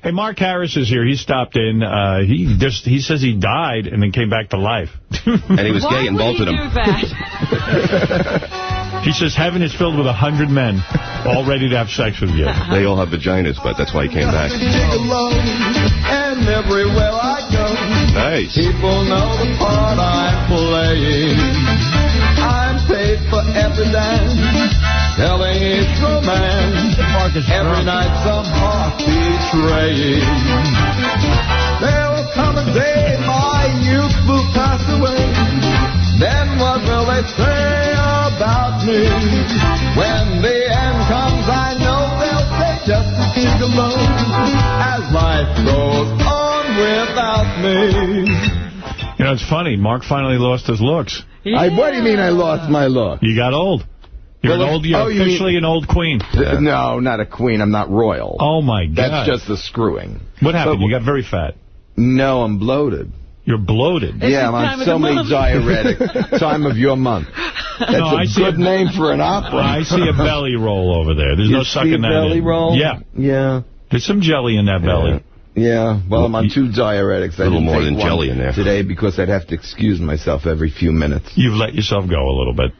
Hey, Mark Harris is here. He stopped in. He says he died and then came back to life. And he was gay and bolted him. He says heaven is filled with 100 men all ready to have sex with you. They all have vaginas, but that's why he came back. And everywhere I go, Nice. people know the part I'm playing. I'm paid for every dance, telling each romance. Every night some heart betraying. There will come a day my youth will pass away. Then what will they say about me? When the end comes, I know they'll say just to keep alone as life goes on without me. You know, it's funny. Mark finally lost his looks. Yeah. What do you mean I lost my look? You got old. You're officially an old queen. No, not a queen. I'm not royal. Oh, my God. That's just the screwing. What happened? You got very fat. No, I'm bloated. You're bloated. Yeah, I'm on so many diuretics. Time of your month. That's a good name for an opera. I see a belly roll over there. There's no sucking that in. belly roll? Yeah. Yeah. There's some jelly in that belly. Yeah, well, I'm on 2 diuretics. A little more than jelly in there. Today because I'd have to excuse myself every few minutes. You've let yourself go a little bit.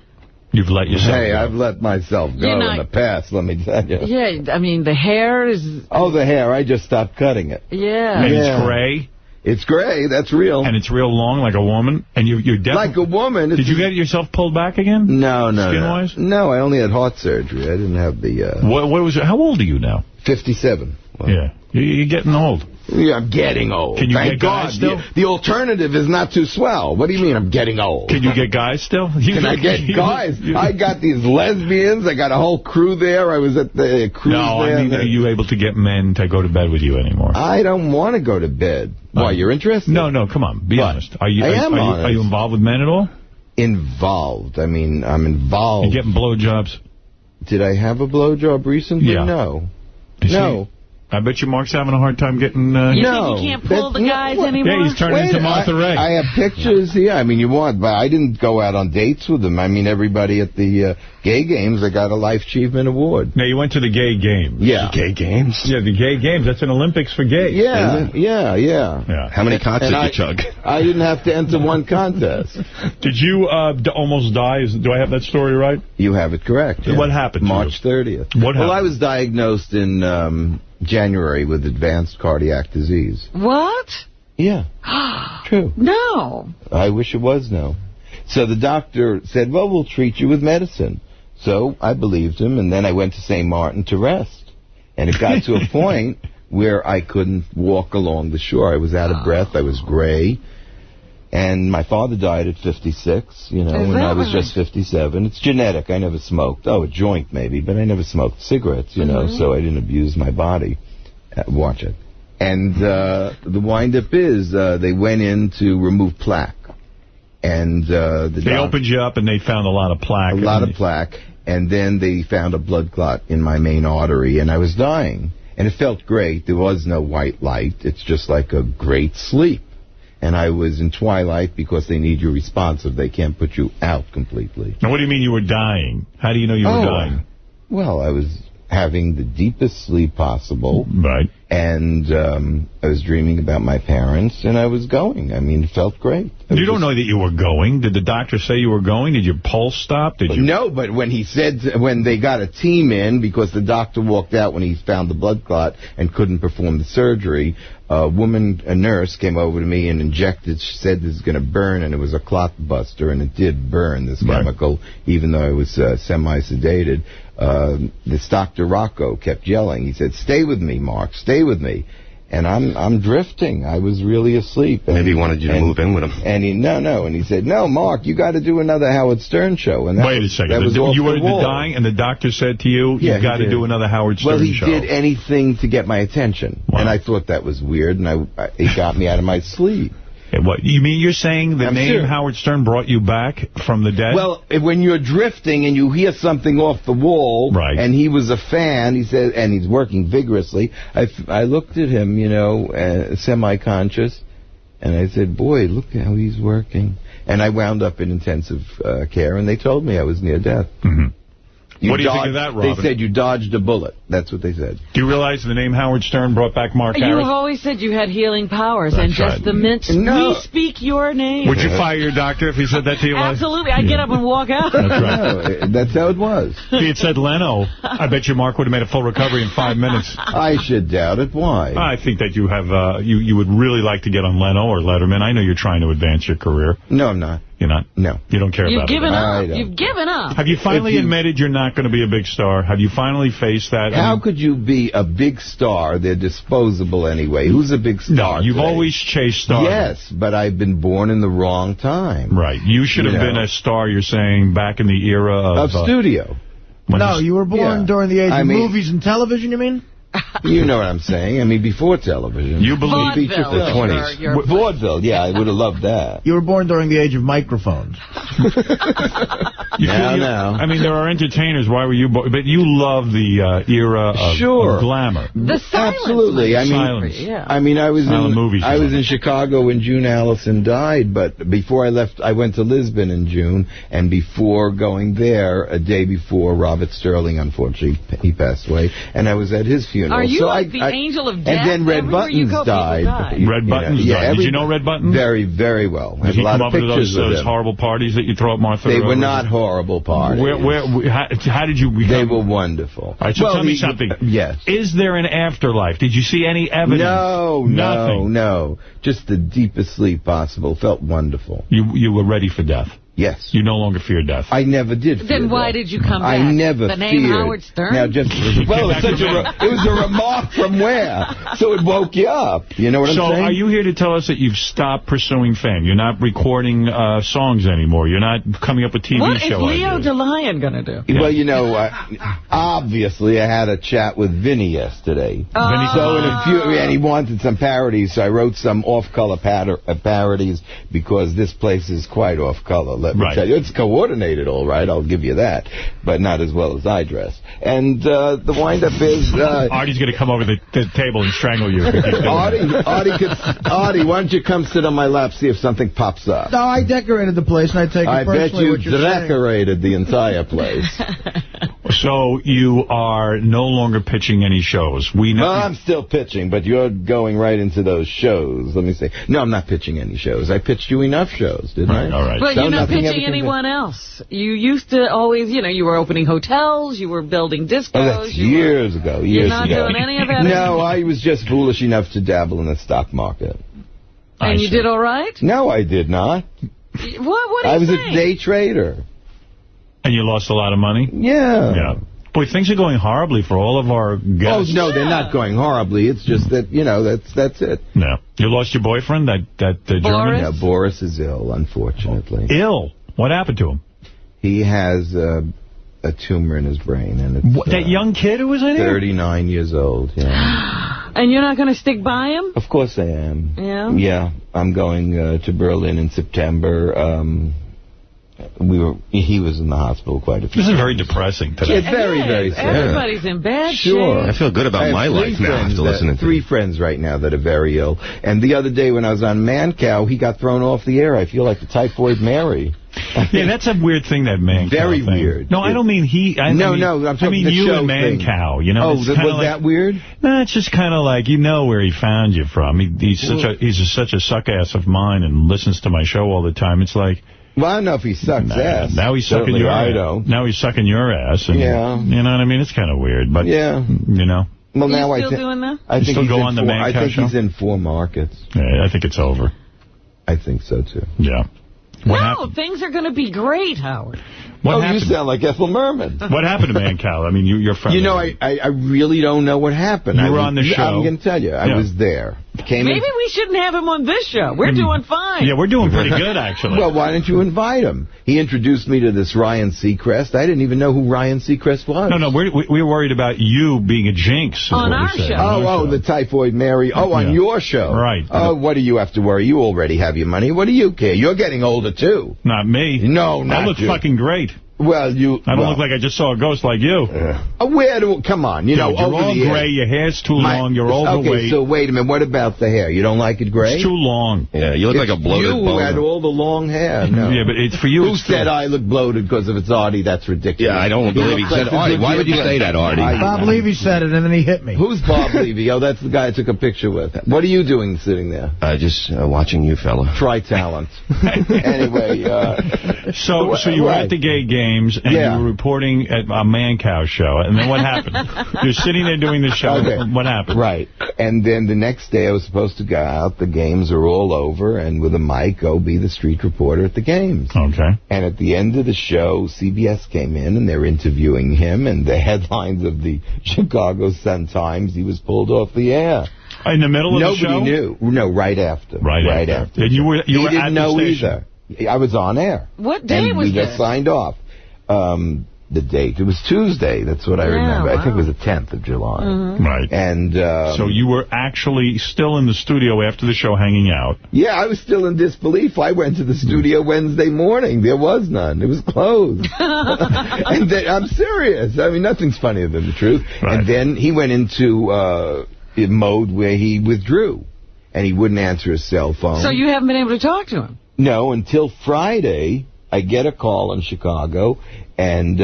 You've let yourself go. I've let myself go in the past, let me tell you. Yeah, I mean, the hair is... Oh, the hair. I just stopped cutting it. Yeah. And it's gray. It's gray. That's real. And it's real long like a woman. And you're definitely... Like a woman. Did you get yourself pulled back again? No. Skin-wise? No, I only had heart surgery. I didn't have the... What was it? How old are you now? 57. Well, yeah. You're getting old. Yeah, I'm getting old. Can you Thank get God. guys still? The alternative is not too swell. What do you mean I'm getting old? Can you get guys still? Can I get guys? I got these lesbians. I got a whole crew there. I was at the cruise there. No, I mean, are you able to get men to go to bed with you anymore? I don't want to go to bed. Why, you're interested? No, come on. Be honest. Are you honest. Are you involved with men at all? Involved. I mean, I'm involved. You getting blowjobs? Did I have a blowjob recently? Yeah. No. No. I bet you Mark's having a hard time getting... You think you can't pull the guys anymore? Yeah, he's turning into Martha Ray. I have pictures, yeah. I mean, you want, but I didn't go out on dates with them. I mean, everybody at the gay games, they got a Life Achievement Award. Now, you went to the gay games. Yeah. The gay games? Yeah, the gay games. That's an Olympics for gays. Yeah. How many cots did you chug? I didn't have to enter one contest. Did you almost die? Do I have that story right? You have it correct. Yeah. What happened to March 30th. What happened? Well, I was diagnosed in January with advanced cardiac disease. What? Yeah. True. No. I wish it was no. So the doctor said, well, we'll treat you with medicine. So I believed him, and then I went to St. Martin to rest. And it got to a point where I couldn't walk along the shore. I was out of breath. I was gray. And my father died at 56, when I was just 57. It's genetic. I never smoked. Oh, a joint maybe, but I never smoked cigarettes, so I didn't abuse my body. Watch it. And the wind-up is they went in to remove plaque. And they opened you up and they found a lot of plaque. A lot of plaque. And then they found a blood clot in my main artery, and I was dying. And it felt great. There was no white light. It's just like a great sleep. And I was in twilight because they need you responsive. They can't put you out completely. Now, what do you mean you were dying? How do you know you were dying? Well, I was having the deepest sleep possible. Right. And I was dreaming about my parents, and I was going. I mean, it felt great. You don't know that you were going. Did the doctor say you were going? Did your pulse stop? No, but when they got a team in, because the doctor walked out when he found the blood clot and couldn't perform the surgery, a nurse, came over to me and injected. She said this is going to burn, and it was a clot buster, and it did burn, this chemical, even though I was semi-sedated. This Dr. Rocco kept yelling. He said, "Stay with me, Mark, stay with me." And I'm drifting. I was really asleep. And, maybe he wanted you to move in with him. And he said, "No, Mark, you got to do another Howard Stern show." And wait a second. You were dying, and the doctor said to you, "You got to do another Howard Stern show." Well, he did anything to get my attention, and I thought that was weird, and it got me out of my sleep. What you mean? You're saying the name Howard Stern brought you back from the dead? Well, when you're drifting and you hear something off the wall, and he was a fan, he said, and he's working vigorously. I looked at him, semi-conscious, and I said, "Boy, look how he's working." And I wound up in intensive care, and they told me I was near death. Mm-hmm. What do you think of that, Robin? They said you dodged a bullet. That's what they said. Do you realize the name Howard Stern brought back Mark Harris? You've always said you had healing powers, and just the minute we speak your name. Would you fire your doctor if he said that to you? Absolutely. I'd get up and walk out. That's right. No, that's how it was. If he had said Leno, I bet you Mark would have made a full recovery in 5 minutes. I should doubt it. Why? I think that you have you would really like to get on Leno or Letterman. I know you're trying to advance your career. No, I'm not. You're not? No. You don't care about it? You've given up. You've given up. Have you finally admitted you're not going to be a big star? Have you finally faced that? How could you be a big star? They're disposable anyway. Who's a big star? No, you've always chased stars. Yes, but I've been born in the wrong time. Right. You should have been a star, you're saying, back in the era of studio. No, you were born during the age of movies and television, you mean? You know what I'm saying. I mean, before television. You believe feature film. The 20s. Vaudeville, yeah, I would have loved that. You were born during the age of microphones. Now. I mean, there are entertainers. Why were you born? But you love the era of glamour. The silence. Absolutely. I mean, I was in Chicago when June Allison died, but before I left, I went to Lisbon in June, and before going there, a day before, Robert Sterling, unfortunately, he passed away, and I was at his funeral. Are you like the angel of death? And then Red Buttons died. Red Buttons died. Did you know Red Buttons? Very, very well. Did he come up to those horrible parties that you throw at Martha? They were not horrible parties. How did you become? They were wonderful. All right, so tell me something. Yes. Is there an afterlife? Did you see any evidence? No. Just the deepest sleep possible. Felt wonderful. You were ready for death? Yes. You no longer fear death? I never did fear Then why did you come back? I never feared. The name Howard Stern? Now, it was a remark from where? So it woke you up. You know what I'm saying? So are you here to tell us that you've stopped pursuing fame? You're not recording songs anymore? You're not coming up with TV show What is Leo DeLion going to do? Yeah. Well, you know, obviously I had a chat with Vinny yesterday. And he wanted some parodies, so I wrote some off-color parodies because this place is quite off-color. Let me tell you. It's coordinated all right, I'll give you that, but not as well as I dress. And the wind-up is... Artie's going to come over the table and strangle you. Artie, why don't you come sit on my lap, see if something pops up? No, I decorated the place, and I take it personally. I bet you decorated the entire place. So you are no longer pitching any shows. I'm still pitching, but you're going right into those shows. Let me say. No, I'm not pitching any shows. I pitched you enough shows, didn't I? All right. But you're not pitching anyone else. You used to always, you were opening hotels, you were building discos. Oh, that's years ago. You're not doing any of that? No, I was just foolish enough to dabble in the stock market. And you did all right? No, I did not. What are you saying? I was a day trader. And you lost a lot of money? Yeah. Boy, things are going horribly for all of our guests. Oh, no, they're not going horribly. It's just that, that's it. No. You lost your boyfriend, that German? Yeah, Boris is ill, unfortunately. Ill? What happened to him? He has a tumor in his brain. And it's, that young kid who was in here? 39 years old, yeah. And you're not going to stick by him? Of course I am. Yeah? Yeah, I'm going to Berlin in September. He was in the hospital quite a few times. This is very depressing today. It's very, very sad. Everybody's in bad shape. I feel good about my life now after listening to 3 friends right now that are very ill. And the other day when I was on Mancow, he got thrown off the air. I feel like the Typhoid Mary. Yeah, that's a weird thing, that Mancow Very thing. weird. No, I don't mean he. I'm talking the you show and Mancow. Thing. Was like, that weird? No, it's just kind of like, where he found you from. He's such a suck-ass of mine and listens to my show all the time. It's like... Well, I don't know if he sucks ass. Now he's sucking your ass. Now he's sucking your ass. And, yeah. You know what I mean? It's kind of weird. But, yeah. Well, now I doing that? I think still go on the Mancow show? I think he's in 4 markets. Yeah, I think it's over. I think so, too. Yeah. Things are going to be great, Howard. You sound like Ethel Merman. What happened to Mancow? I mean, you're friendly. I really don't know what happened. You were on the show. I'm going to tell you. I was there. Maybe we shouldn't have him on this show. We're doing fine. Yeah, we're doing pretty good, actually. Well, why didn't you invite him? He introduced me to this Ryan Seacrest. I didn't even know who Ryan Seacrest was. No, we were worried about you being a jinx. On our show. Oh, the Typhoid Mary. Oh, on your show. Right. Oh, what do you have to worry? You already have your money. What do you care? You're getting older, too. Not me. No, not I look you. fucking great. Well, I don't look like I just saw a ghost like you. Come on, you know, you're all gray, your hair's too long, you're overweight. Okay, so wait a minute, what about the hair? You don't like it gray? It's too long. Yeah, you look like a bloated You had all the long hair. No. Yeah, but it's for you. Who said I look bloated because of it's Artie? That's ridiculous. Yeah, I don't believe he said Artie. Why would you say that, Artie? Bob Levy said it, and then he hit me. Who's Bob Levy? Oh, that's the guy I took a picture with. What are you doing sitting there? Just watching you, fella. Try talent. Anyway. So you were at the gay games, and you were reporting at a Man Cow show, and then what happened? You're sitting there doing the show. Okay. What happened? Right. And then the next day I was supposed to go out. The games are all over, and with a mic, go be the street reporter at the games. Okay. And at the end of the show, CBS came in, and they're interviewing him, and the headlines of the Chicago Sun-Times, he was pulled off the air. In the middle of the show? Nobody knew. No, right after. Right after. And you were he at didn't know the station. either. I was on air. What day was we this? just signed off. The date. It was Tuesday. That's what I remember. Wow. I think it was the 10th of July. Right. And so you were actually still in the studio after the show hanging out. Yeah, I was still in disbelief. I went to the studio Wednesday morning. There was none. It was closed. And then, I'm serious. I mean, nothing's funnier than the truth. Right. And then he went into mode where he withdrew. And he wouldn't answer his cell phone. So you haven't been able to talk to him? No, until Friday. I get a call in Chicago, and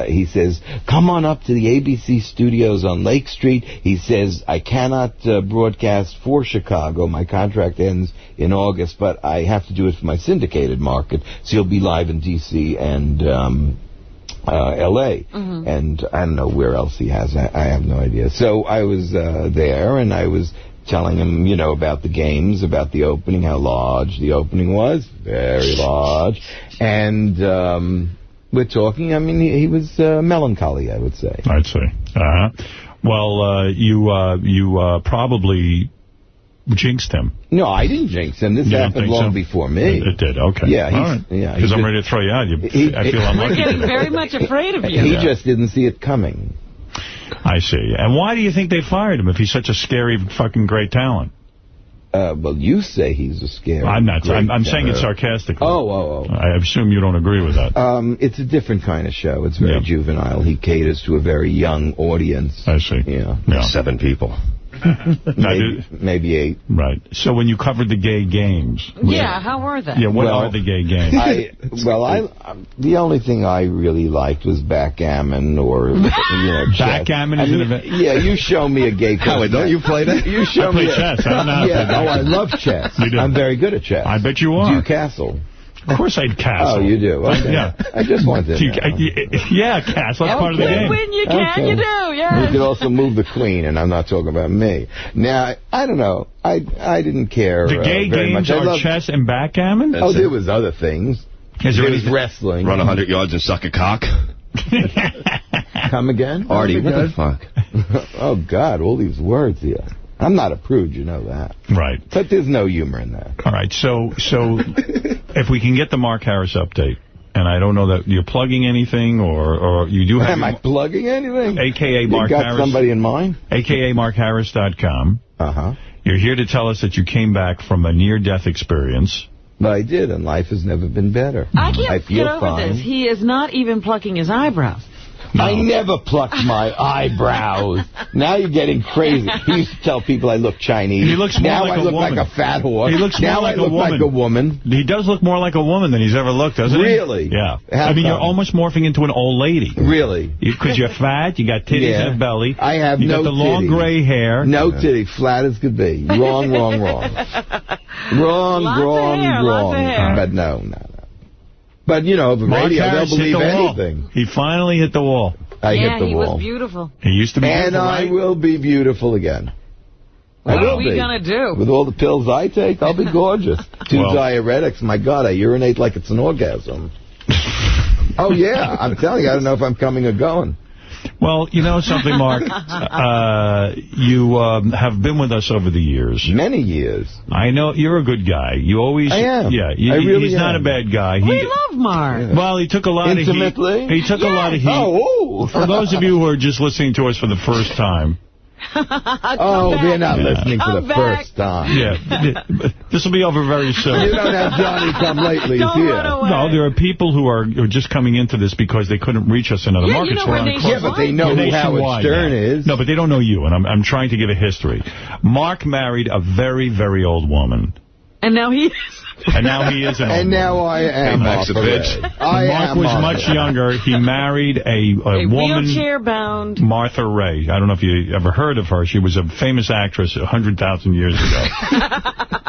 he says, come on up to the ABC studios on Lake Street. He says, I cannot broadcast for Chicago. My contract ends in August, but I have to do it for my syndicated market, so you'll be live in D.C. and L.A. And I don't know where else he has. I have no idea. So I was there, and I was telling him, you know, about the games, about the opening, how large the opening was, very large. And we're talking, I mean, he was melancholy, I would say. I'd say. Well, you probably jinxed him. No, I didn't jinx him. This happened long before me. It did, okay. Yeah. All right. Because I'm ready to throw you out. I feel unlucky. We're getting very much afraid of you. He just didn't see it coming. I see. And why do you think they fired him if he's such a scary, fucking great talent? Well, you say he's a scary. I'm not. I'm saying it sarcastically. Oh. I assume you don't agree with that. It's a different kind of show. It's very juvenile. He caters to a very young audience. I see. Yeah. 7 people. Maybe 8. Right. So when you covered the gay games... Yeah, how were they? Yeah, what are the gay games? The only thing I really liked was backgammon or, chess. Backgammon is an event? Yeah, you show me a gay person. Howard, don't you play that? You show me chess. I don't know. I love chess. You do? I'm very good at chess. I bet you are. Do you castle? Of course I'd castle. Oh, you do? Okay. Yeah. I just wanted to Yeah, castle. That's part of the game. When you can, you do, yes. You could also move the queen, and I'm not talking about me. Now, I don't know. I didn't care The gay very games much. are chess and backgammon? There was other things. There was wrestling. Run 100 yards and suck a cock. Come again? Artie, what the fuck? Oh, God, all these words here. I'm not a prude, you know that. Right. But there's no humor in that. All right, so if we can get the Mark Harris update, and I don't know that you're plugging anything, or you do have... Am I plugging anything? A.K.A. Mark Harris. You got somebody in mind? A.K.A. MarkHarris.com. You're here to tell us that you came back from a near-death experience. But I did, and life has never been better. I can't get over this. He is not even plucking his eyebrows. No. I never plucked my eyebrows. Now you're getting crazy. He used to tell people I look Chinese. He looks more like a woman. Now I look like a fat horse. He looks more like a woman. Like a woman. He does look more like a woman than he's ever looked, doesn't he? Really? Yeah. I mean, you're almost morphing into an old lady. Really? Because you're fat, you got titties and a belly. I have you got the long gray hair. No titty, flat as could be. Wrong. Wrong. But no. But, the radio, they'll believe anything. He finally hit the wall. I hit the wall. He was beautiful. He used to be beautiful, And I will be beautiful again. What are we going to do? With all the pills I take, I'll be gorgeous. 2 diuretics, my God, I urinate like it's an orgasm. Oh, yeah, I'm telling you, I don't know if I'm coming or going. Well, you know something, Mark? You have been with us over the years. Many years. I know. You're a good guy. You always... I am. Yeah, he's not a bad guy. We love Mark. Yeah. Well, he took a lot of heat. He took a lot of heat. Oh, for those of you who are just listening to us for the first time, they're not listening for the first time. Yeah. This will be over very soon. You don't have Johnny come lately here. No, there are people who are just coming into this because they couldn't reach us in other markets. Yeah, but they know who Howard Stern is. No, but they don't know you, and I'm trying to give a history. Mark married a very, very old woman. And now he is. And now he is an old And now I am Mark's a bitch. Mark was much younger. He married a woman. Wheelchair-bound. Martha Ray. I don't know if you ever heard of her. She was a famous actress 100,000 years ago.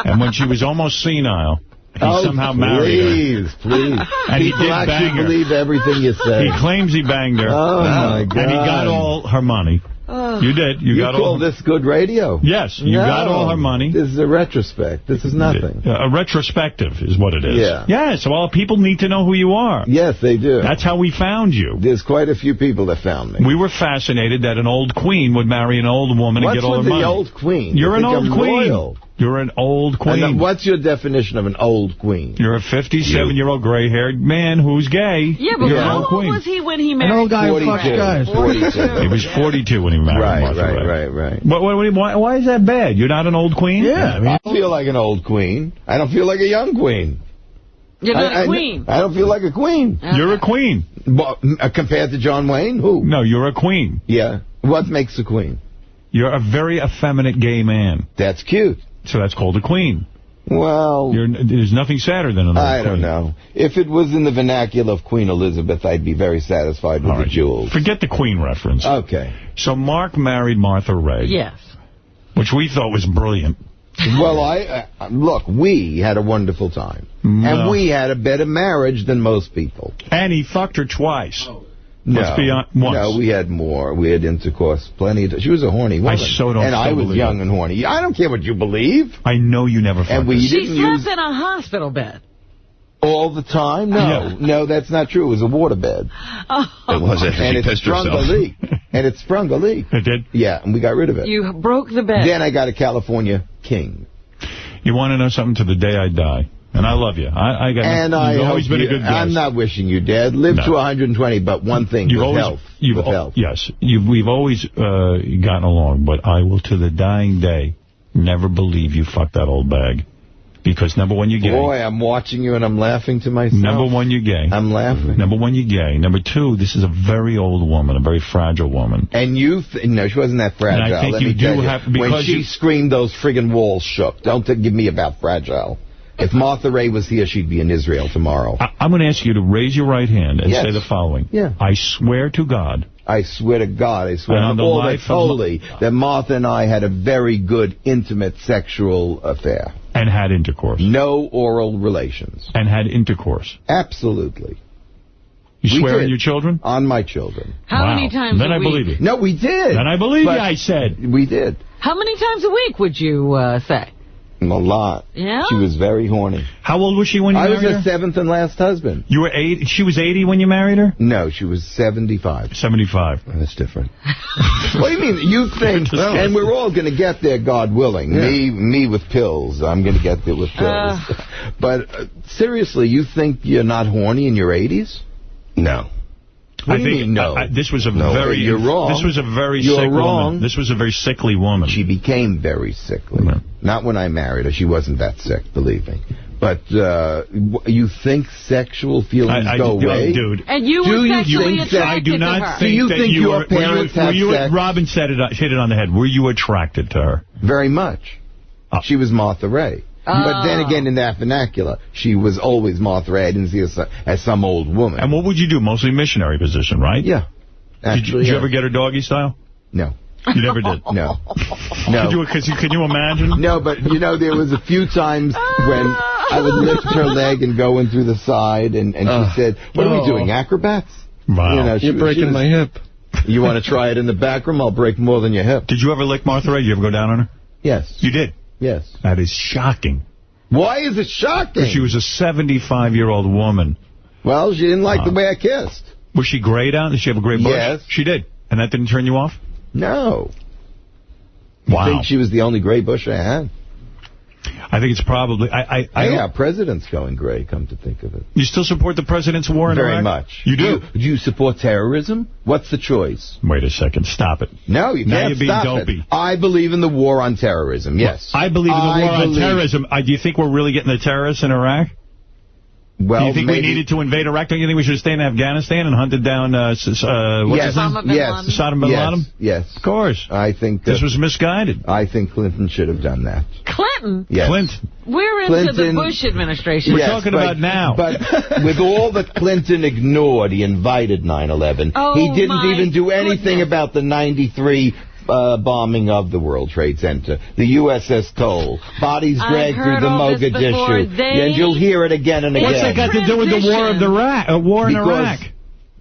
And when she was almost senile, he somehow married her. Please. And he did bang her. Believe everything you say. He claims he banged her. Oh, my God. And he got all her money. You did. You got call this good radio? Yes, you got all her money. This is a retrospect. This is nothing. A retrospective is what it is. Yeah. Yes, well, people need to know who you are. Yes, they do. That's how we found you. There's quite a few people that found me. We were fascinated that an old queen would marry an old woman and get all her money. What's with the old queen? You're an old queen. Royal. You're an old queen. And what's your definition of an old queen? You're a 57-year-old gray-haired man who's gay. Yeah, but how old was he when he married? An old guy who fucks guys. 42. He was 42 when he married Martha Ray. Right. Why is that bad? You're not an old queen? Yeah. I feel like an old queen. I don't feel like a young queen. You're not a queen. I don't feel like a queen. You're a queen. Compared to John Wayne? Who? No, you're a queen. Yeah. What makes a queen? You're a very effeminate gay man. That's cute. So that's called a queen. Well... There's nothing sadder than an old queen. I don't know. If it was in the vernacular of Queen Elizabeth, I'd be very satisfied with the jewels. Forget the queen reference. Okay. So Mark married Martha Ray. Yes. Which we thought was brilliant. Well, look, we had a wonderful time. No. And we had a better marriage than most people. And he fucked her twice. Oh. Once. No, we had more. We had intercourse plenty. She was a horny woman. I so don't. And I was young and horny. I don't care what you believe. I know you never fucked her. She slept in a hospital bed. All the time? No, that's not true. It was a waterbed. Oh. It was it. And it sprung a leak. And it sprung a leak. It did? Yeah, and we got rid of it. You broke the bed. Then I got a California king. You want to know something? To the day I die. And I love you. You've always been a good guest. I'm not wishing you dead. Live to 120, but one thing, health. Yes, we've always gotten along, but I will, to the dying day, never believe you fucked that old bag. Because, number one, you're gay. Boy, I'm watching you and I'm laughing to myself. Number one, you're gay. I'm laughing. Number one, you're gay. Number two, this is a very old woman, a very fragile woman. And no, she wasn't that fragile. And I think you do have... When she screamed, those friggin' walls shook. Don't give me about fragile. If Martha Ray was here, she'd be in Israel tomorrow. I'm going to ask you to raise your right hand and say the following. Yeah. I swear to God. I swear to God, I swear on all that's holy, that Martha and I had a very good, intimate sexual affair. And had intercourse. No oral relations. And had intercourse. Absolutely. You swear on your children? On my children. How many times a week? Then I believe you. No, we did. Then I believe you, I said. We did. How many times a week would you say? A lot. Yeah? She was very horny. How old was she when you married her? I was her 7th and last husband. You were 80? She was 80 when you married her? No, she was 75. 75. That's different. What do you mean? You think, and we're all going to get there, God willing. Yeah. Me with pills. I'm going to get there with pills. But seriously, you think you're not horny in your 80s? No. What do you mean, no? This was a very... You're wrong. This was a very sick woman. This was a very sickly woman. She became very sickly. Yeah. Not when I married her. She wasn't that sick, believe me. But you think sexual feelings go away? Dude. And you were sexually attracted to her. I do not think that you were... Robin hit it on the head. Were you attracted to her? Very much. She was Martha Ray. But then again, in that vernacular, she was always Martha Ray. I didn't see her as some old woman. And what would you do? Mostly missionary position, right? Yeah. Actually, did you ever get her doggy style? No. You never did? No. No. Could you imagine? No, but, there was a few times when I would lift her leg and go in through the side, and she said, what are we doing, acrobats? Wow. You're breaking my hip. You want to try it in the back room? I'll break more than your hip. Did you ever lick Martha Ray? Did you ever go down on her? Yes. You did? Yes. That is shocking. Why is it shocking? Because she was a 75-year-old woman. Well, she didn't like the way I kissed. Was she gray down? Did she have a gray bush? Yes. She did. And that didn't turn you off? No. Wow. I think she was the only gray bush I had. I think it's probably... our president's going gray, come to think of it. You still support the president's war in Iraq? Very much. You do? Do you support terrorism? What's the choice? Wait a second. Stop it. No, you can't stop it. I believe in the war on terrorism, yes. I believe in the war on terrorism. Do you think we're really getting the terrorists in Iraq? Well, do you think we needed to invade Iraq? Don't you think we should stay in Afghanistan and hunted down Osama bin Laden? Saddam bin Laden? Yes. Of course. I think this was misguided. I think Clinton should have done that. Clinton? Yes. Clinton. We're into the Bush administration. We're talking about now. But with all that Clinton ignored, he invited 9/11. He didn't even do anything about the 93 bombing of the World Trade Center, the USS Cole, bodies dragged through the Mogadishu, and you'll hear it again and again. What's that got to do with the war in Iraq?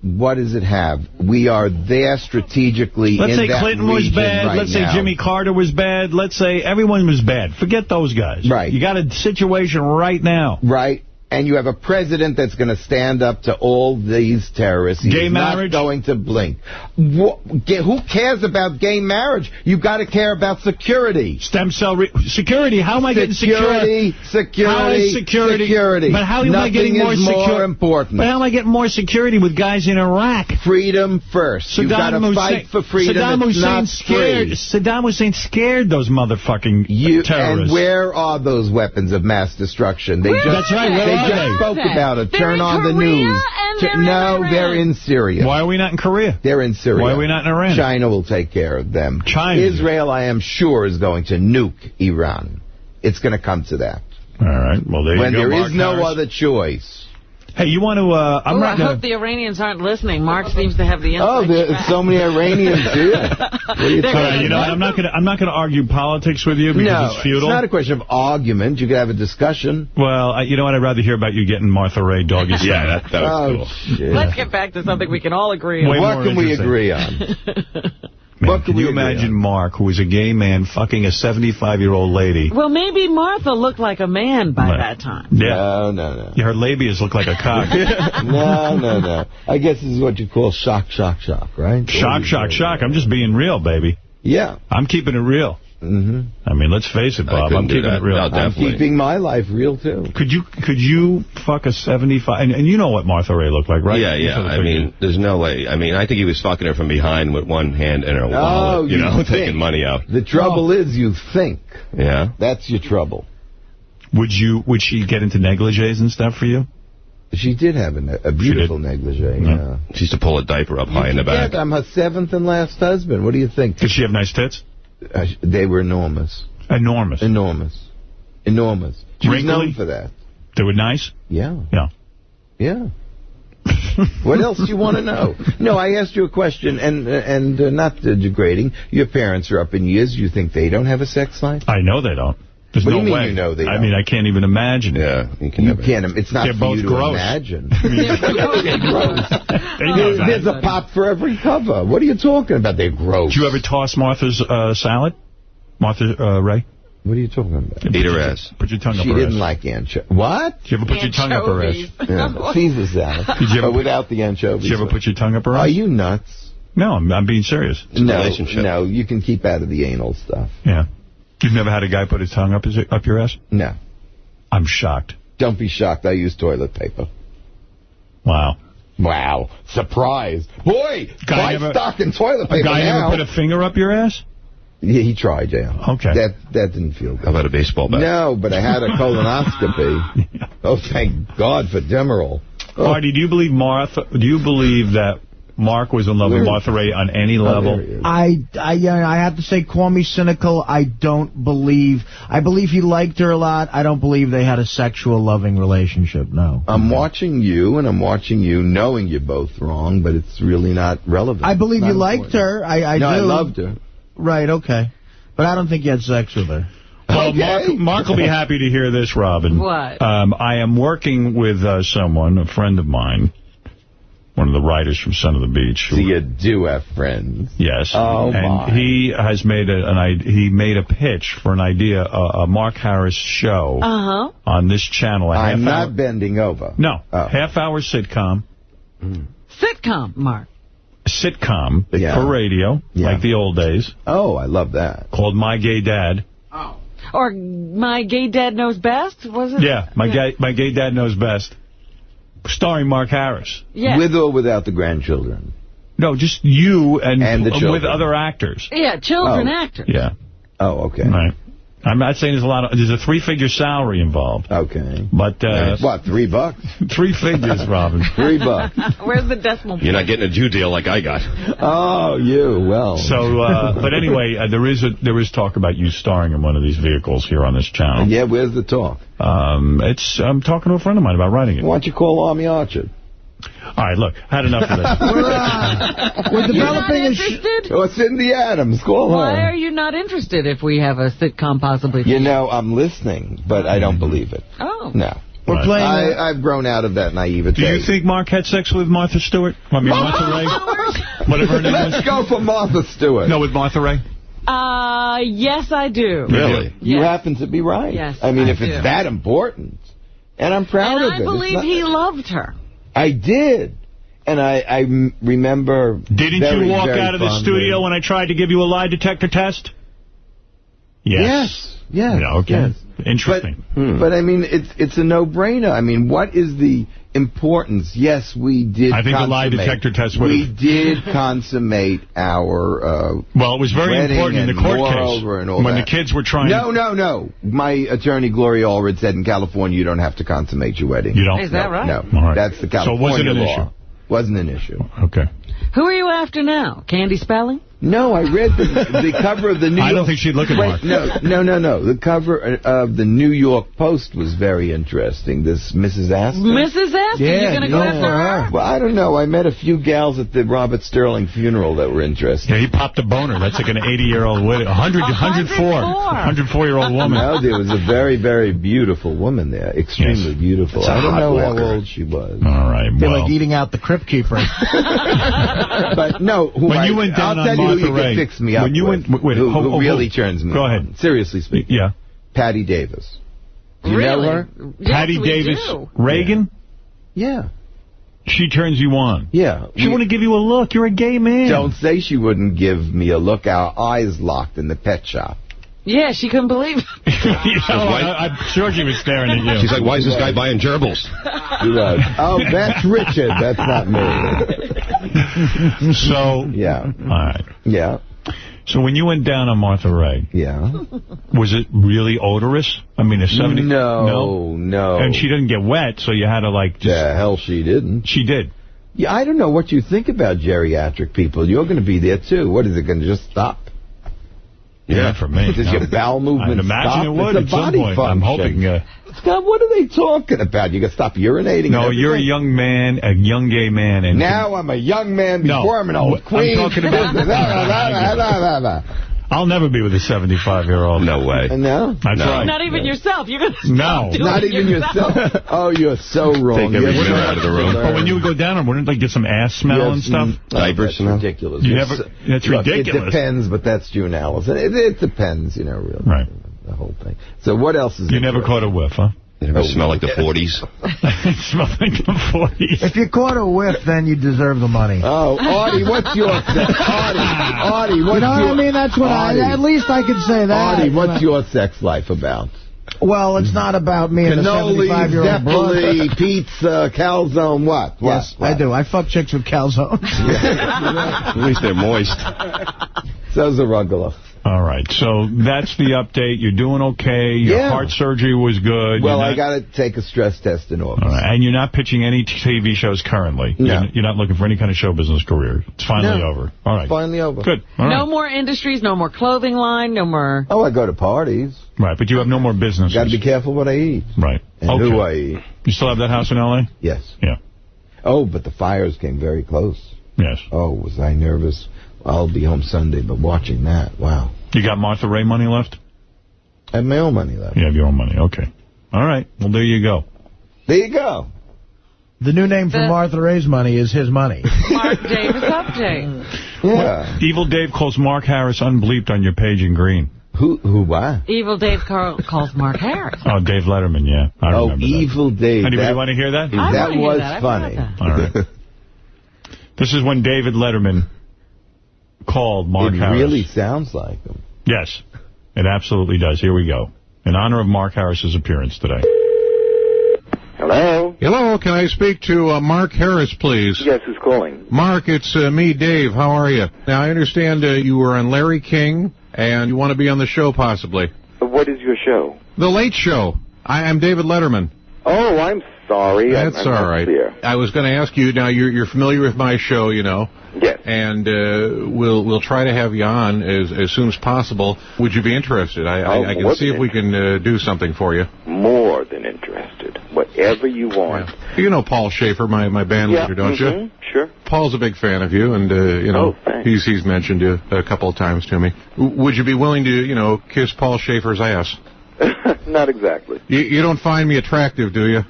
What does it have? We are there strategically. Let's say Clinton was bad. Let's say Jimmy Carter was bad. Let's say everyone was bad. Forget those guys. Right. You got a situation right now. Right. And you have a president that's going to stand up to all these terrorists. Gay marriage? Not going to blink. Who cares about gay marriage? You've got to care about security. Stem cell security. How am I getting security? How is security? But how am I getting more security? More important. But how am I getting more security with guys in Iraq? Freedom first. You've got to fight for freedom. Saddam Hussein scared those motherfucking terrorists. And where are those weapons of mass destruction? That's right. They just spoke about it. Turn on the news. No, they're in Syria. Why are we not in Korea? They're in Syria. Why are we not in Iran? China will take care of them. Israel, I am sure, is going to nuke Iran. It's going to come to that. All right. Well, there you go, when there Mark is no Harris. other choice. Hey, you want to... I hope the Iranians aren't listening. Mark seems to have the inside there's so many Iranians here. What are you talking about? I'm not going to argue politics with you because it's futile. It's not a question of argument. You could have a discussion. Well, you know what? I'd rather hear about you getting Martha Ray doggy style. Yeah, that was cool. Shit. Let's get back to something we can all agree on. What can we agree on? Man, can you imagine Mark, who is a gay man, fucking a 75-year-old lady? Well, maybe Martha looked like a man by that time. Yeah. No. Her labias look like a cock. No. I guess this is what you call shock, right? Shock. I'm just being real, baby. Yeah. I'm keeping it real. Mm-hmm. I mean, let's face it, Bob. I'm keeping it real. No, I'm keeping my life real, too. Could you fuck a 75... And you know what Martha Ray looked like, right? Yeah. I mean, there's no way. I mean, I think he was fucking her from behind with one hand in her wallet, taking money out. The trouble is you think. Yeah. That's your trouble. Would she get into negligees and stuff for you? She did have a beautiful negligee, yeah. She used to pull a diaper up high in the back. I'm her 7th and last husband. What do you think? Did she have nice tits? They were enormous. Enormous? Enormous. She was known for that. They were nice? Yeah. Yeah. What else do you want to know? No, I asked you a question, and not degrading. Your parents are up in years. You think they don't have a sex life? I know they don't. There's what no do you mean way. you know they don't? I mean, I can't even imagine. Yeah. You can't. It's not They're for both you to gross. imagine. They're gross. There's a pop for every cover. What are you talking about? They're gross. Did you ever toss Martha's salad? Martha Ray? What are you talking about? Eat her ass. Put your tongue up her ass. She didn't like anchovies. What? Did you ever put your tongue up her ass? Yeah. Caesar salad. But without the anchovies. Did you ever put your tongue up her ass? Are you nuts? No, I'm being serious. No, you can keep out of the anal stuff. Yeah. You've never had a guy put his tongue up your ass? No. I'm shocked. Don't be shocked. I use toilet paper. Wow. Surprise. Boy, buy stock in toilet paper. A guy now. ever put a finger up your ass? Yeah, he tried, yeah. Okay. That didn't feel good. How about a baseball bat? No, but I had a colonoscopy. Oh, thank God for Demerol. Artie, do you believe that Mark was in love with Martha Ray on any level? I have to say, call me cynical. I believe he liked her a lot. I don't believe they had a sexual loving relationship, no. I'm watching you, and I'm watching you knowing you're both wrong, but it's really not relevant. I believe you liked her. I do. I loved her. Right, okay. But I don't think you had sex with her. Well, okay. Mark will be happy to hear this, Robin. What? I am working with someone, a friend of mine, one of the writers from Son of the Beach. So you do have friends. Yes. Oh, and he has made a pitch for an idea, a Mark Harris show on this channel. I'm not bending over. No. Half-hour sitcom. Sitcom, Mark. Sitcom for radio, like the old days. Oh, I love that. Called My Gay Dad. Oh. Or My Gay Dad Knows Best, was it? Yeah, My Gay Dad Knows Best. Starring Mark Harris. Yeah. With or without the grandchildren? No, just you and the children. with other actors. Yeah, children actors. Yeah. Oh, okay. Right. I'm not saying there's a 3-figure salary involved. Okay. But what, $3? 3 figures, Robin. $3. Where's the decimal point? You're not getting a Jew deal like I got. Oh, well. So, but anyway, there is talk about you starring in one of these vehicles here on this channel. Yeah, where's the talk? I'm talking to a friend of mine about writing it. Why don't you call Army Archer? All right, look, I had enough of this. We're developing a interested? Oh, Cindy Adams, call her. Why are you not interested if we have a sitcom possibly? You know, I'm listening, but I don't believe it. Oh. No. We're playing. I've grown out of that naivete. Do you think Mark had sex with Martha Stewart? I mean, Martha Ray? Whatever her name is. Let's go for Martha Stewart. No, with Martha Ray? Yes, I do. Really? You Yes. happen to be right. Yes, I mean, I if do. it's that important, and I'm proud of it. And I believe he loved her. I did. And I remember... Didn't you walk out of the studio when I tried to give you a lie detector test? Yes. Yes. Yeah, okay. Yes. Interesting. But I mean, it's a no-brainer. I mean, what is the importance? Yes, we did I think the lie detector test would have... We did consummate our well, it was very important in the court case when the kids were trying... No. My attorney, Gloria Allred, said in California you don't have to consummate your wedding. You don't? Is that right? No. All right. That's the California law. So it wasn't an law. issue? Wasn't an issue. Okay. Who are you after now? Candy Spelling? No, I read the cover of the New York... I don't think she'd look at Mark. No. The cover of the New York Post was very interesting. This Mrs. Astor. Mrs. Astor? Yeah, You're going to go after her? Well, I don't know. I met a few gals at the Robert Sterling funeral that were interested. Yeah, he popped a boner. That's like an 80-year-old widow. 104-year-old woman. No, there was a very, very beautiful woman there. Extremely beautiful. I don't know how old she was. All right, They're well. like eating out the crypt keeper. But no, When you went down I'll tell on you who you Martha Ray, can fix me up when you with, went, wait, who really turns me Go on. ahead. Seriously speaking. Yeah. Patty Davis. Do you Really? know her? Yes, Patty we Davis do. Reagan? Yeah. She turns you on. Yeah. She wouldn't give you a look. You're a gay man. Don't say she wouldn't give me a look. Our eyes locked in the pet shop. Yeah, she couldn't believe it. I'm sure she was staring at you. She's like, why is this guy buying gerbils? Oh, that's Richard. That's not me. So, Yeah. all right. Yeah. So when you went down on Martha Ray, Yeah. was it really odorous? I mean, a 70... No. And she didn't get wet, so you had to, like, just... The hell she didn't. She did. Yeah, I don't know what you think about geriatric people. You're going to be there, too. What, is it going to just stop? Yeah, for me. Does your bowel movement I'd imagine stop? it would It's at a some body point. function. I'm hoping... Scott, what are they talking about? You got to stop urinating? No, you're a young man, a young gay man. And now I'm a young man before I'm an old queen. I'm talking about... I'll never be with a 75-year-old. No way. No? That's right. Not even yourself. You're going to No. Not even yourself. Oh, you're so wrong. Take every You're minute so out of the room. But when you would go down, wouldn't they get some ass smell and stuff? Diaper that's smell? ridiculous. You Yes. never- that's Look, ridiculous. It depends, but that's June Allison. It depends, really. Right. The whole thing. So what else is You never caught a whiff, huh? You never smell like the 40s? It smelled like the 40s. If you caught a whiff, then you deserve the money. Oh, Artie, what's your sex? Artie, what's You know what your... I mean? That's what Artie. at least I could say that. Artie, what's your sex life about? Well, it's not about me and a Cannoli, 75-year-old broad. Zeppeli, pizza, calzone, what? Yes, What? I do. I fuck chicks with calzones. At least they're moist. So's a ruggler. All right, so that's the update. You're doing okay. Your Yeah. heart surgery was good. Well, I got to take a stress test in August. All right, and you're not pitching any TV shows currently. No. You're not looking for any kind of show business career. It's finally No. over. All right. Finally over. Good. All No right. more industries, no more clothing line, no more... Oh, I go to parties. Right, but you have no more business. Got to be careful what I eat Right. and Okay. who I eat. You still have that house in L.A.? Yes. Yeah. Oh, but the fires came very close. Yes. Oh, was I nervous? I'll be home Sunday, but watching that, wow. You got Martha Ray money left? I have my own money left. You have your own money. Okay. All right. Well, there you go. There you go. The new name for Martha Ray's money is his money. Mark Davis update. Yeah. Evil Dave calls Mark Harris unbleeped on your page in green. Who, what? Evil Dave calls Mark Harris. Oh, Dave Letterman, yeah. I Oh, remember Evil Dave. Anybody want to hear that? I That wanna hear was that. I funny. forgot All right. This is when David Letterman called Mark It Harris. really sounds like him. Yes, it absolutely does. Here we go. in honor of Mark Harris's appearance today. Hello? Hello, can I speak to Mark Harris, please? Yes, who's calling? Mark, it's me, Dave. How are you? Now, I understand you were on Larry King, and you want to be on the show, possibly. What is your show? The Late Show. I'm David Letterman. Oh, I'm sorry. That's I'm all right. Clear. I was going to ask you, now you're familiar with my show, you know. Yes. And we'll try to have you on as soon as possible. Would you be interested? I can see if we can do something for you. More than interested. Whatever you want. Yeah. You know Paul Schaefer, my band leader, don't you? Sure. Paul's a big fan of you, and you know, he's mentioned you a couple of times to me. Would you be willing to, kiss Paul Schaefer's ass? Not exactly. You don't find me attractive, do you?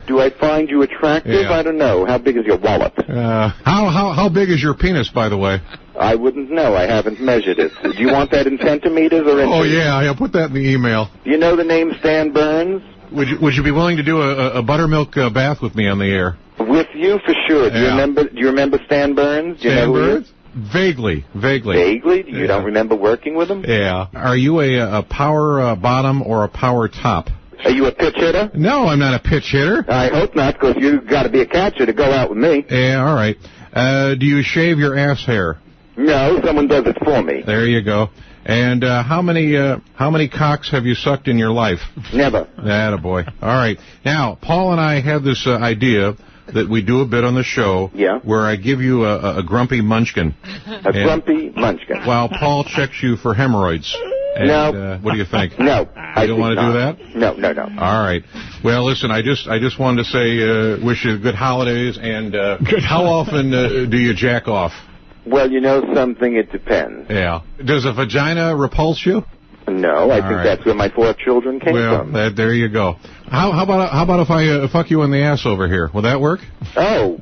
Do I find you attractive? Yeah. I don't know. How big is your wallet? How big is your penis, by the way? I wouldn't know. I haven't measured it. Do you want that in centimeters or inches? Oh, yeah, I'll put that in the email. Do you know the name Stan Burns? Would you be willing to do a buttermilk bath with me on the air? With you, for sure. Do you remember Stan Burns? Do you know who he is? Vaguely. Vaguely? You don't remember working with him? Yeah. Are you a power bottom or a power top? Are you a pitch hitter? No, I'm not a pitch hitter. I hope not, because you've got to be a catcher to go out with me. Yeah, all right. Do you shave your ass hair? No, someone does it for me. There you go. And how many cocks have you sucked in your life? Never. Attaboy. All right. Now, Paul and I have this idea that we do a bit on the show where I give you a grumpy munchkin. Grumpy munchkin. While Paul checks you for hemorrhoids. And, no. What do you think? No. You don't want to do that? No. All right. Well, listen, I just wanted to say wish you good holidays, and how often do you jack off? Well, you know something, it depends. Yeah. Does a vagina repulse you? No, I think that's where my 4 children came from. Well, there you go. How about if I fuck you in the ass over here? Will that work? Oh.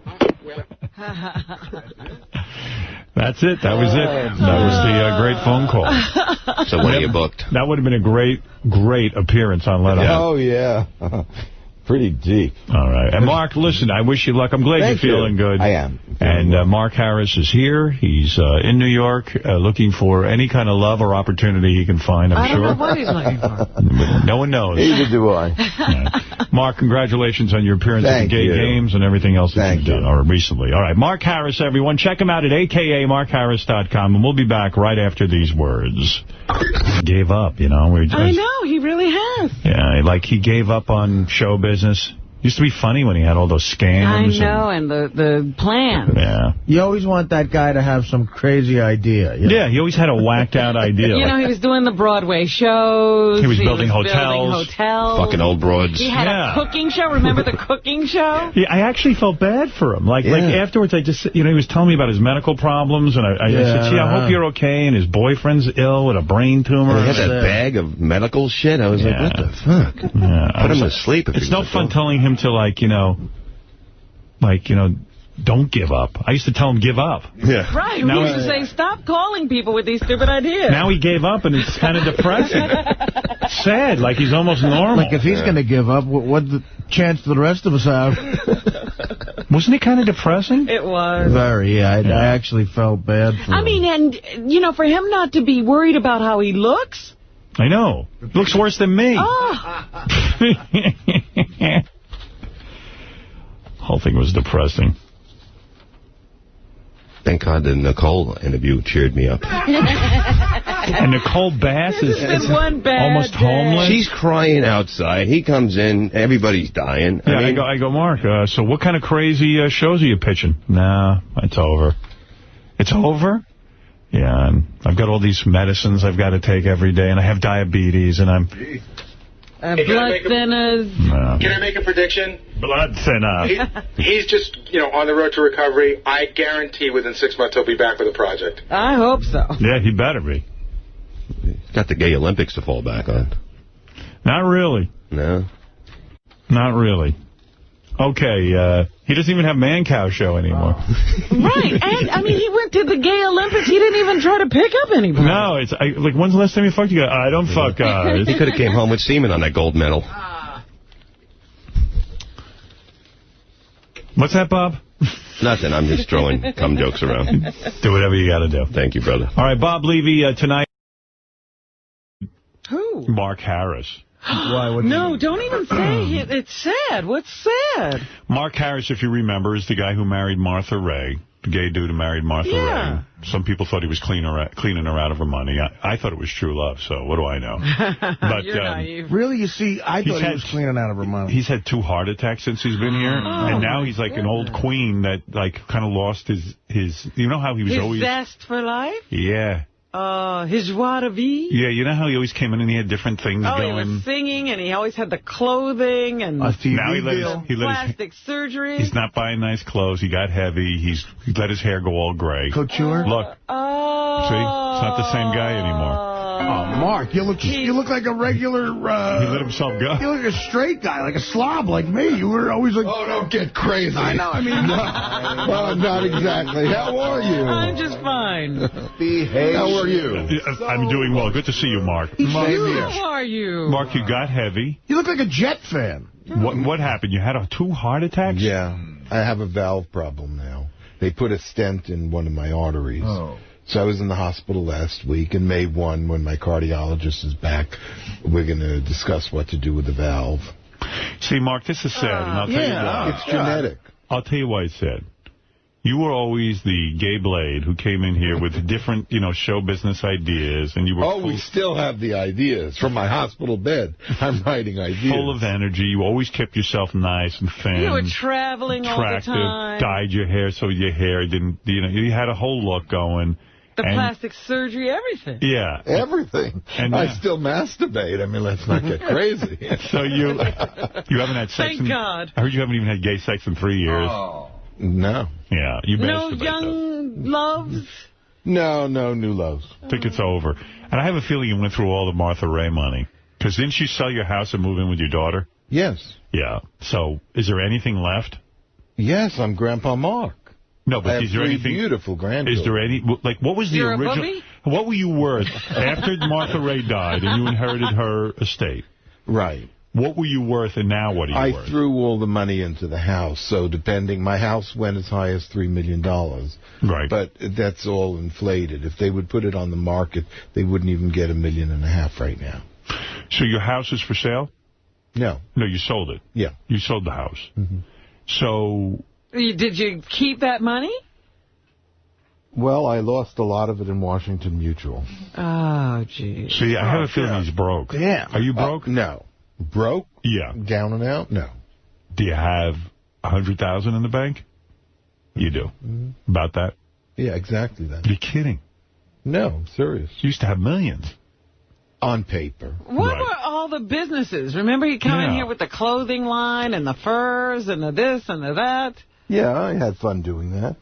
That's it. That was it. That was the great phone call. So when are you booked? That would have been a great appearance on Let 'Em. Oh, yeah. Pretty deep. All right. And, Mark, listen, I wish you luck. I'm glad you're feeling good. I am. And Mark Harris is here. He's in New York looking for any kind of love or opportunity he can find, I'm sure. I don't know what he's looking for. No one knows. Neither do I. Yeah. Mark, congratulations on your appearance at the Gay Games and everything else that you've done recently. All right. Mark Harris, everyone. Check him out at akamarkharris.com, and we'll be back right after these words. He gave up, I know. He really has. Yeah, like he gave up on show business. Used to be funny when he had all those scams. I know, and the plans. Yeah. You always want that guy to have some crazy idea. Yeah, he always had a whacked-out idea. He was doing the Broadway shows. He was building hotels. Fucking old broads. He had a cooking show. Remember the cooking show? Yeah, I actually felt bad for him. Like afterwards, I just, he was telling me about his medical problems, and I said, gee, I hope you're okay, and his boyfriend's ill with a brain tumor. He had that bag of medical shit. I was like, what the fuck? Yeah, Put him to sleep. It's no fun telling him to, don't give up. I used to tell him, give up. Yeah. Right. We used to say, stop calling people with these stupid ideas. Now he gave up, and it's kind of depressing. Sad, like he's almost normal. Like, if he's going to give up, what the chance do the rest of us have? Wasn't it kind of depressing? It was. Very, I actually felt bad for him. I mean, and, for him not to be worried about how he looks. I know. Looks worse than me. Oh. Whole thing was depressing. Thank God the Nicole interview cheered me up. And Nicole Bass is almost homeless. She's crying outside. He comes in. Everybody's dying. Yeah, I go, Mark, so what kind of crazy shows are you pitching? Nah, it's over. It's over? Yeah, and I've got all these medicines I've got to take every day, and I have diabetes, and I'm... blood thinners. No. Can I make a prediction? Blood thinner. He's just, on the road to recovery. I guarantee within 6 months he'll be back with a project. I hope so. Yeah, he better be. Got the Gay Olympics to fall back on. Not really. No. Not really. Okay, he doesn't even have Man Cow show anymore. Right, and, he went to the Gay Olympics. He didn't even try to pick up anybody. No, it's like, when's the last time you fucked? You go, I don't fuck guys. He could have came home with semen on that gold medal. What's that, Bob? Nothing, I'm just throwing cum jokes around. Do whatever you got to do. Thank you, brother. All right, Bob Levy, tonight. Who? Mark Harris. Why? No, don't even say it. It's sad. What's sad? Mark Harris, if you remember, is the guy who married Martha Raye. The gay dude who married Martha Raye. Some people thought he was cleaning her out of her money. I thought it was true love, so what do I know? But You're naive. Really? You see, I thought he was cleaning out of her money. He's had 2 heart attacks since he's been here, and now he's like an old queen that like kind of lost his. You know how he was always... His zest for life? Yeah. His joie de vivre? Yeah, you know how he always came in and he had different things going? Oh, he was singing, and he always had the clothing, and now he plastic surgery. He's not buying nice clothes. He got heavy. He let his hair go all gray. Couture? Look. See? It's not the same guy anymore. Oh, Mark, you look like a regular... he let himself go. You look like a straight guy, like a slob like me. You were always like... Oh, don't get crazy. I know, I mean... Well, not exactly. How are you? I'm just fine. Behave. How are you? I'm doing well. Good to see you, Mark. How are you? Mark, you got heavy. You look like a Jet fan. What happened? You had 2 heart attacks? Yeah. I have a valve problem now. They put a stent in one of my arteries. Oh. So I was in the hospital last week, and May 1, when my cardiologist is back, we're going to discuss what to do with the valve. See, Mark, this is sad, and I'll tell you why. It's genetic. I'll tell you why it's sad. You were always the gay blade who came in here with different, show business ideas, and you were we still have the ideas. From my hospital bed, I'm writing ideas. Full of energy. You always kept yourself nice and thin. You were traveling all the time. Dyed your hair so your hair didn't, you had a whole look going. The plastic surgery, everything. Yeah. Everything. And I still masturbate. I mean, let's not get crazy. So you haven't had sex Thank God. I heard you haven't even had gay sex in 3 years. Oh. No. Yeah. You no young loves? No new loves. I think it's over. And I have a feeling you went through all the Martha Raye money. Because didn't you sell your house and move in with your daughter? Yes. Yeah. So is there anything left? Yes, I'm Grandpa Mark. No, but is there anything beautiful grandchildren? Is there any what was the original? What were you worth after Martha Raye died and you inherited her estate? Right. What were you worth and now what are you worth? I threw all the money into the house, so my house went as high as $3 million. Right. But that's all inflated. If they would put it on the market, they wouldn't even get $1.5 million right now. So your house is for sale? No. No, you sold it? Yeah. You sold the house. Mm-hmm. So... Did you keep that money? Well, I lost a lot of it in Washington Mutual. Oh, geez. See, I have a feeling he's broke. Yeah. Are you broke? No. Broke? Yeah. Down and out? No. Do you have $100,000 in the bank? You do. Mm-hmm. About that? Yeah, exactly that. You're kidding. No, I'm serious. You used to have millions. On paper. What were all the businesses? Remember you come in here with the clothing line and the furs and the this and the that? Yeah, I had fun doing that.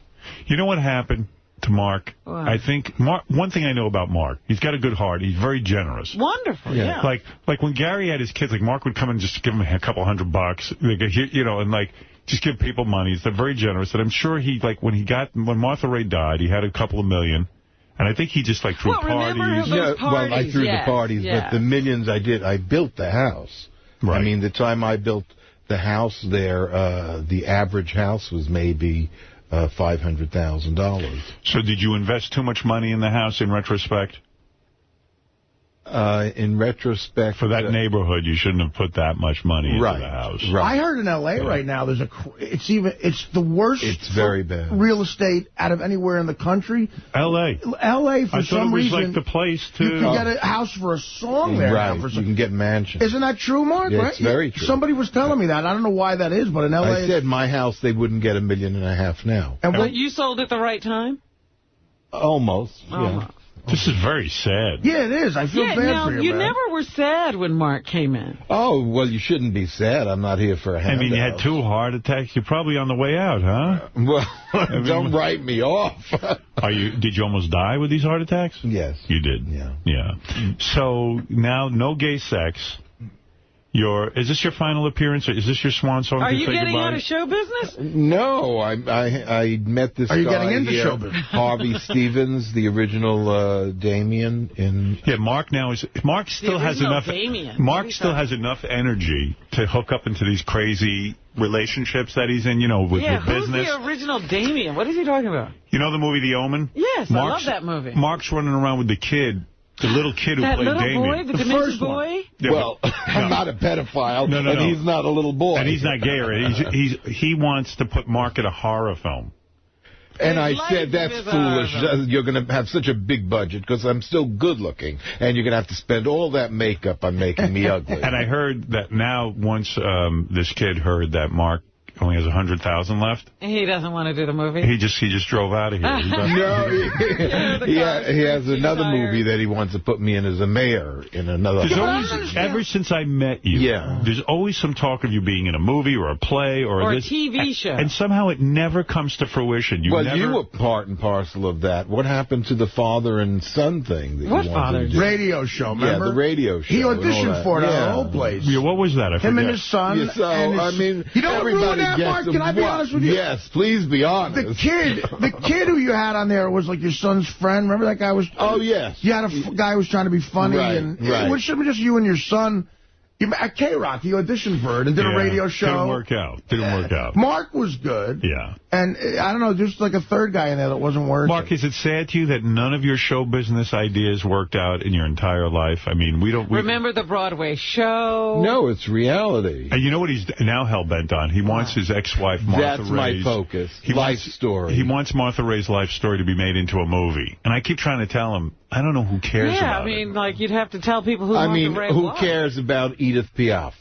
You know what happened to Mark? What? I think one thing I know about Mark, he's got a good heart. He's very generous. Wonderful, yeah. Like when Gary had his kids, like Mark would come and just give him a couple $100, and just give people money. He's very generous. And I'm sure when Martha Raye died, he had a couple of million. And I think he just threw parties. Those parties. Well, I threw the parties, but the millions I did, I built the house. Right. I mean, the time I built the house there, the average house was maybe $500,000. So did you invest too much money in the house in retrospect? In retrospect, for that neighborhood, you shouldn't have put that much money into the house. Right. I heard in L.A. right now, it's the worst. It's very bad. Real estate out of anywhere in the country. L.A. L.A. for some reason. I thought it was like the place to. You can get a house for a song there. Right. Now you can get mansions. Isn't that true, Mark? Yeah, right? It's very true. Somebody was telling me that. I don't know why that is, but in L.A. I said my house, they wouldn't get $1.5 million now. And you sold at the right time? Almost. Yeah. This is very sad. Yeah, it is. I feel bad for you, you never were sad when Mark came in. Oh, well, you shouldn't be sad. I'm not here for a handout. I mean, you had 2 heart attacks. You're probably on the way out, huh? Well, don't write me off. Did you almost die with these heart attacks? Yes. You did? Yeah. So now, no gay sex. Is this your final appearance, or is this your swan song? Are you getting out of show business? No, I met this guy. Are you getting into show business? Harvey Stevens, the original Damien. Yeah, Mark still has enough. Damien. Mark still has enough energy to hook up into these crazy relationships that he's in, with business. Who's the original Damien? What is he talking about? You know the movie The Omen? Yes, I love that movie. Mark's running around with the little kid who played Damien. Boy, the demented boy? Yeah, well, I'm a pedophile, no, and he's not a little boy. And he's not gay. He wants to put Mark in a horror film. And I said, that's foolish. You're going to have such a big budget because I'm still good looking. And you're going to have to spend all that makeup on making me ugly. And I heard that now, once this kid heard that Mark only has 100,000 left. He doesn't want to do the movie? He just drove out of here. No, he has another movie that he wants to put me in as a mayor in another. Ever since I met you, there's always some talk of you being in a movie or a play or a TV show. And somehow it never comes to fruition. You were part and parcel of that. What happened to the father and son thing? That what you father? Radio show, remember? Yeah, the radio show. He auditioned for it at our old place. Yeah, what was that? I forget. Him and his son. Yeah, so, I mean, you don't ruin that, Mark? Can I be honest with you? Yes, please be honest. The kid who you had on there was like your son's friend. Remember that guy was... Oh, yes. You had a guy who was trying to be funny. It should be just you and your son. At K-Rock, he auditioned for it and did a radio show. Didn't work out. Mark was good. Yeah. And, I don't know, just like a third guy in there that wasn't working. Mark, is it sad to you that none of your show business ideas worked out in your entire life? I mean, we remember the Broadway show? No, it's reality. And you know what he's now hell-bent on? He wants his ex-wife, Martha Raye's... That's my focus. Life story. He wants Martha Raye's life story to be made into a movie. And I keep trying to tell him, I don't know who cares about it. Yeah, I mean, like, you'd have to tell people who Martha Raye was. Who cares about Edith Piaf?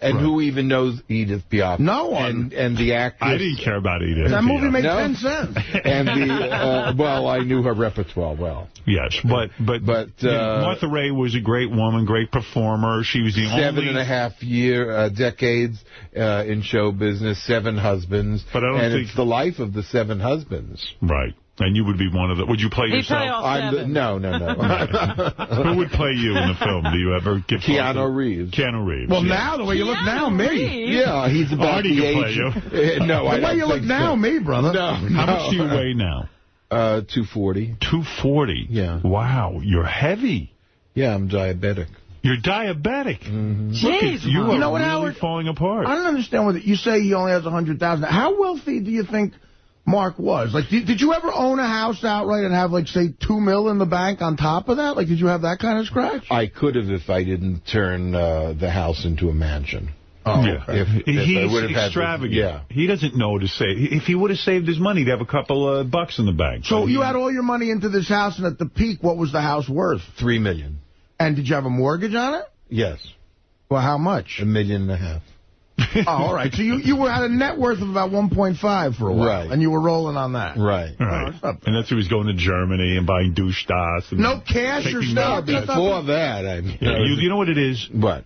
And who even knows Edith Piaf? No one. And the actress. I didn't care about Edith Piaf. That movie made 10 cents. And well, I knew her repertoire well. Yes, but Martha Raye was a great woman, great performer. She was the only 7.5 decades in show business, 7 husbands. But I don't think it's the life of the 7 husbands. Right. And you would be one of them. Would you play yourself? No. Who would play you in the film? Do you ever get Keanu Reeves. Keanu Reeves. Well, now, the way you look now, me. Yeah, he's about the age. Play you. No, I don't think so. The way you look now, me, brother. No. How much do you weigh now? 240. 240? Yeah. Wow, you're heavy. Yeah, I'm diabetic. You're diabetic? Mm-hmm. Jeez, you are really falling apart. I don't understand what you say he only has 100,000. How wealthy do you think Mark was? Like, did you ever own a house outright and have, like, say, $2 million in the bank on top of that? Like, did you have that kind of scratch? I could have if I didn't turn the house into a mansion. Oh, yeah. If he's extravagant. Yeah. He doesn't know to save. If he would have saved his money, he'd have a couple of bucks in the bank. So you had all your money into this house, and at the peak, what was the house worth? $3 million. And did you have a mortgage on it? Yes. Well, how much? $1.5 million. Oh, all right. So you had a net worth of about 1.5 for a while. Right. And you were rolling on that. Right. And that's who was going to Germany and buying douche das. No cash or stuff? Before that, I mean. Yeah, you know what it is? What?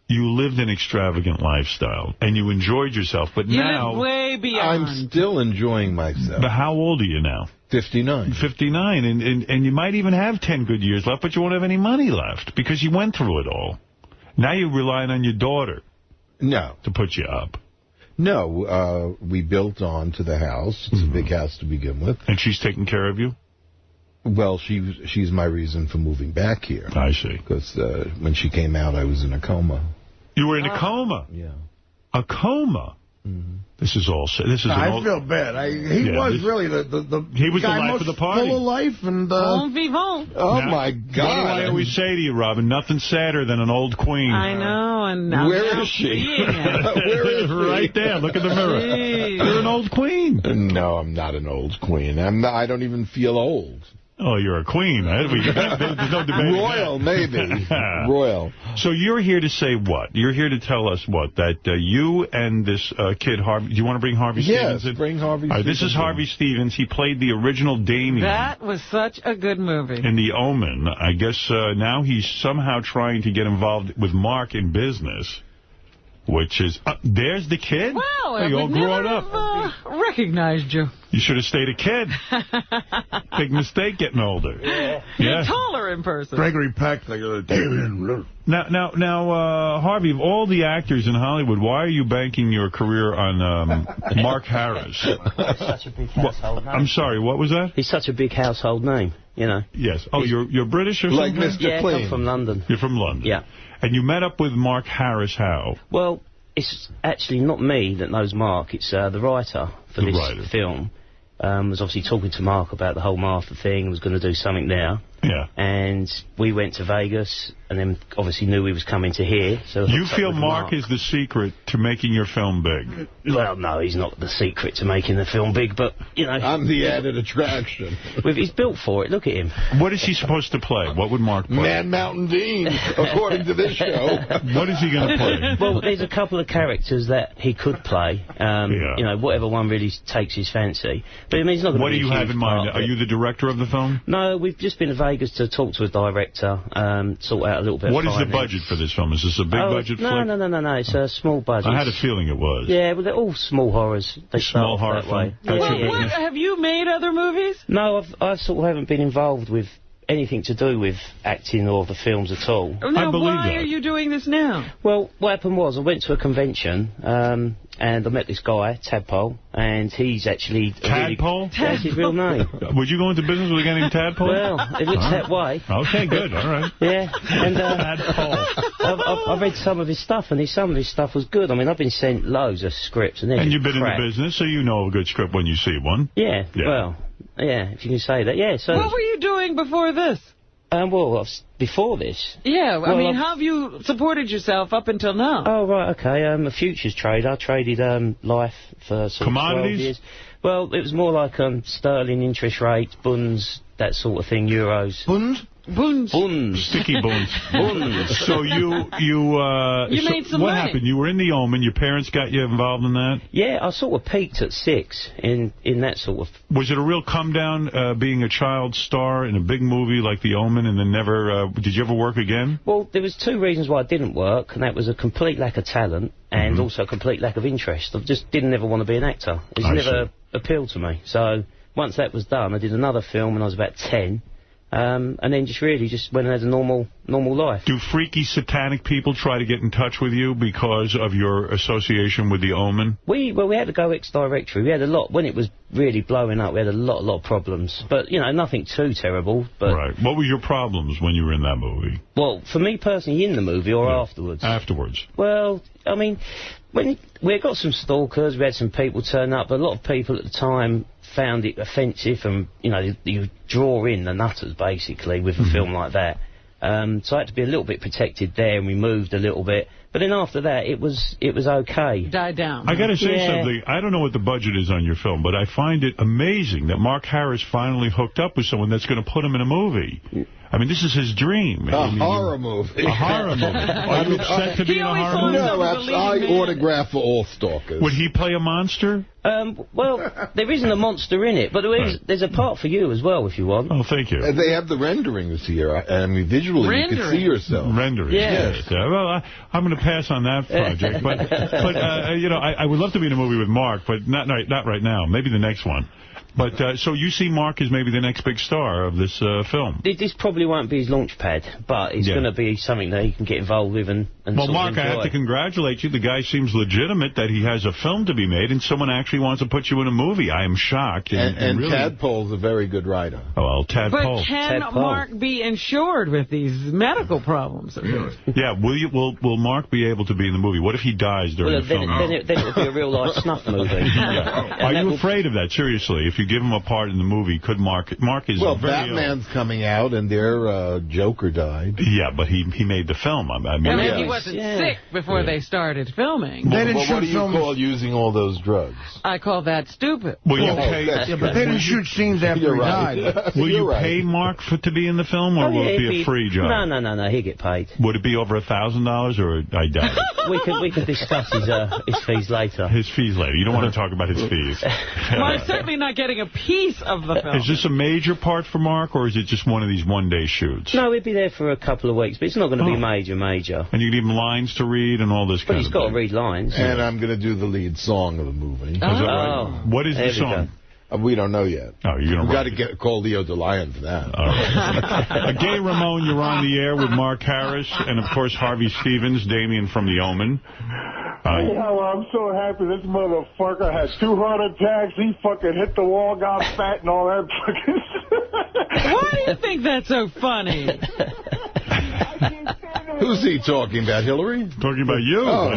You lived an extravagant lifestyle, and you enjoyed yourself, but you now... live way beyond. I'm still enjoying myself. But how old are you now? 59. 59, and you might even have 10 good years left, but you won't have any money left, because you went through it all. Now you're relying on your daughter. No. To put you up. No, we built onto the house. It's a big house to begin with. And she's taking care of you? Well, she's my reason for moving back here. I see. Because when she came out, I was in a coma. You were in a coma? Yeah. A coma? Mm-hmm. This is all... I feel bad. He was really the he was guy the life most of the party. Full of life and... Bon vivant. Oh, my God. What do I always say to you, Robin? Nothing sadder than an old queen. I know, and now... Where is she? Where is she? Right there. Look in the mirror. Jeez. You're an old queen. No, I'm not an old queen. I don't even feel old. Oh, you're a queen. There's no debate. Royal, maybe. Royal. So you're here to say what? You're here to tell us what? That you and this kid, Harvey... Do you want to bring Harvey Stevens in? Yes, bring Harvey Stevens. This is Harvey Stevens. He played the original Damien. That was such a good movie. In The Omen. I guess now he's somehow trying to get involved with Mark in business. Which is... there's the kid? Wow, hey, you all grown up. Recognized you. You should have stayed a kid. Big mistake getting older. Yeah. You're taller in person. Gregory Peck. Now, Harvey, of all the actors in Hollywood, why are you banking your career on Mark Harris? He's such a big household name. I'm sorry, what was that? He's such a big household name, you know. Yes. Oh, you're British or something? Like Mr. Clean. I'm from London. You're from London. Yeah. And you met up with Mark Harris how? Well, it's actually not me that knows Mark. It's the writer for this film. Was obviously talking to Mark about the whole Martha thing, was going to do something there. Yeah. And we went to Vegas, and then obviously knew he was coming to here. So you feel Mark is the secret to making your film big? Well, no, he's not the secret to making the film big, but, you know... I'm the added attraction. He's built for it. Look at him. What is he supposed to play? What would Mark play? Man Mountain Dean, according to this show. What is he going to play? Well, there's a couple of characters that he could play. You know, whatever one really takes his fancy. But I mean, he's not going to What do you have in mind? Are you the director of the film? No, we've just been to Vegas to talk to a director, sort out a little bit What of is the budget for this film? Is this a big budget flick? No, it's a small budget. I had a feeling it was. Yeah, well, they're all small horrors. They small horror that way. What, have you made other movies? No, I sort of haven't been involved with anything to do with acting or the films at all. Now, why are you doing this now? Well, what happened was I went to a convention and I met this guy, Tadpole, and he's actually... Tadpole? That's his real name. Would you go into business with a guy named Tadpole? Well, it looks that way. Okay, good, all right. Yeah, and Tadpole. I've read some of his stuff, and some of his stuff was good. I mean, I've been sent loads of scripts. And you've been in the business, so you know a good script when you see one. Yeah. Well... Yeah, if you can say that. Yeah. So. What were you doing before this? Well, before this. Yeah, I mean, how have you supported yourself up until now? Oh, right, okay. I'm a futures trader. I traded life for sort of 12 years. Well, it was more like sterling interest rates, bunds, that sort of thing, euros. Bunds? Bunds. Sticky buns. Buns. So you made some what money. happened? You were in the Omen. Your parents got you involved in that? Yeah, I sort of peaked at 6 in that sort of... Was it a real come down being a child star in a big movie like The Omen and then never... did you ever work again? Well, there was 2 reasons why I didn't work, and that was a complete lack of talent and also a complete lack of interest. I just didn't ever want to be an actor. It never appealed to me. So once that was done, I did another film when I was about 10. And then just went and had a normal life. Do freaky satanic people try to get in touch with you because of your association with The Omen? We had to go ex-directory. We had a lot, when it was really blowing up, we had a lot of problems. But, you know, nothing too terrible. But right. What were your problems when you were in that movie? Well, for me personally, in the movie or afterwards? Afterwards. Well, I mean, we got some stalkers, we had some people turn up, but a lot of people at the time found it offensive, and, you know, you draw in the nutters, basically, with a film like that. So I had to be a little bit protected there, and we moved a little bit. But then after that, it was okay. Died down. I got to say something. I don't know what the budget is on your film, but I find it amazing that Mark Harris finally hooked up with someone that's going to put him in a movie. I mean, this is his dream. A horror movie. A horror movie. Are you upset to be in a horror movie? No, I autograph for all stalkers. Would he play a monster? Well, there isn't a monster in it, but there's a part for you as well, if you want. Oh, thank you. They have the renderings here. I mean, visually, you can see yourself. Renderings. Yes. Well, I'm going to pass on that project. but you know, I would love to be in a movie with Mark, but not right now. Maybe the next one. But so you see Mark as maybe the next big star of this film. This probably won't be his launch pad, but it's going to be something that he can get involved with and well, sort Mark, of enjoy. I have to congratulate you. The guy seems legitimate that he has a film to be made, and someone actually wants to put you in a movie. I am shocked. And really... Tadpole's a very good writer. Oh, well, Tadpole. But can Mark be insured with these medical problems of his? Yeah, will Mark be able to be in the movie? What if he dies during the film? Then it will be a real-life snuff movie. Are you afraid of that, seriously? If you give him a part in the movie, could Mark is well, very Batman's coming out, and their Joker died. Yeah, but he made the film. I mean, well, he wasn't sick before they started filming. What do you call using all those drugs? I call that stupid. Will you pay? But they didn't shoot scenes after he died. Will you pay Mark to be in the film, or will it be a free job? No, he'll get paid. Would it be over $1,000, or I doubt it? we can discuss his fees later. His fees later. You don't want to talk about his fees. Mark's certainly not getting a piece of the film. Is this a major part for Mark, or is it just one of these one-day shoots? No, he'd be there for a couple of weeks, but it's not going to be major. And you give him lines to read and all this kind of thing. But he's got to read lines. And I'm going to do the lead song of the movie. What is the song? We don't know yet. Oh, you're going to... We've got to call Leo DeLion for that. All right. Gay Ramone, you're on the air with Mark Harris, and, of course, Harvey Stevens, Damien from The Omen. I'm so happy this motherfucker had 2 heart attacks. He fucking hit the wall, got fat, and all that fucking stuff. Why do you think that's so funny? Who's he talking about, Hillary? Talking about you. Oh.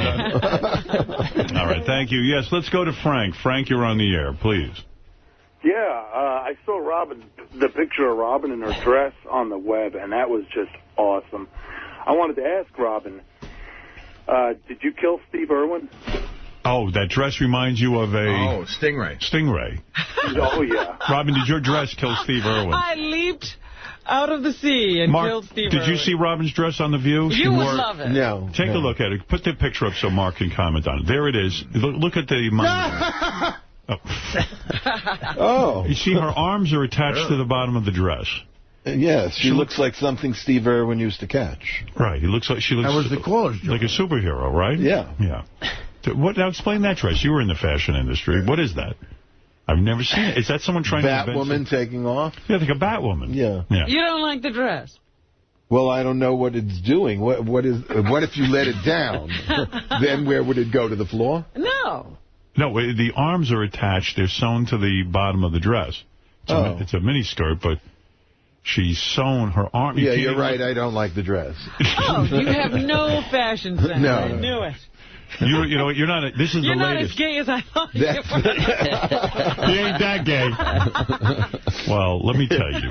All right, thank you. Yes, let's go to Frank. Frank, you're on the air, please. Yeah, I saw the picture of Robin in her dress on the web, and that was just awesome. I wanted to ask Robin, did you kill Steve Irwin? Oh, that dress reminds you of a... Oh, Stingray. Stingray. Oh, yeah. Robin, did your dress kill Steve Irwin? I leaped out of the sea and killed Steve Irwin. Did you see Robin's dress on The View? You would love it. No. Take a look at it. Put the picture up so Mark can comment on it. There it is. Look at the... Oh. You see, her arms are attached to the bottom of the dress. Yes, she looks like something Steve Irwin used to catch. Right. She looks that was the caller's joke. Like a superhero, right? Yeah. Yeah. Now explain that dress. You were in the fashion industry. What is that? I've never seen it. Is that someone trying to invent Batwoman taking off? Yeah, like a Batwoman. Yeah. You don't like the dress? Well, I don't know what it's doing. What if you let it down? Then where would it go, to the floor? No. No, the arms are attached. They're sewn to the bottom of the dress. It's a mini skirt, but she's sewn her arm. Yeah, you're right. I don't like the dress. Oh, you have no fashion sense. No. I knew it. You know, you're not. This is you're the not latest. as gay as I thought you were. He ain't that gay. Well, let me tell you,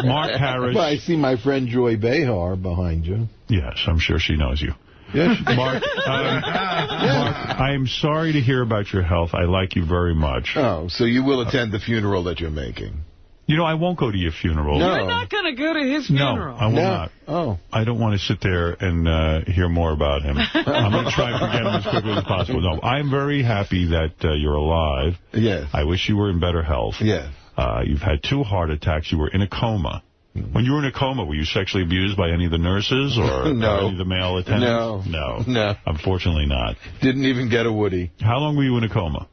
Mark Harris. Well, I see my friend Joy Behar behind you. Yes, I'm sure she knows you. Yes, Mark, I am sorry to hear about your health. I like you very much. Oh, so you will attend the funeral that you're making? You know, I won't go to your funeral. No. You're not going to go to his funeral. No, I will not. Oh. I don't want to sit there and hear more about him. I'm going to try and forget him as quickly as possible. No, I'm very happy that you're alive. Yes. I wish you were in better health. Yes. You've had 2 heart attacks. You were in a coma. When you were in a coma, were you sexually abused by any of the nurses or no. any of the male attendants? No. Unfortunately not. Didn't even get a Woody. How long were you in a coma?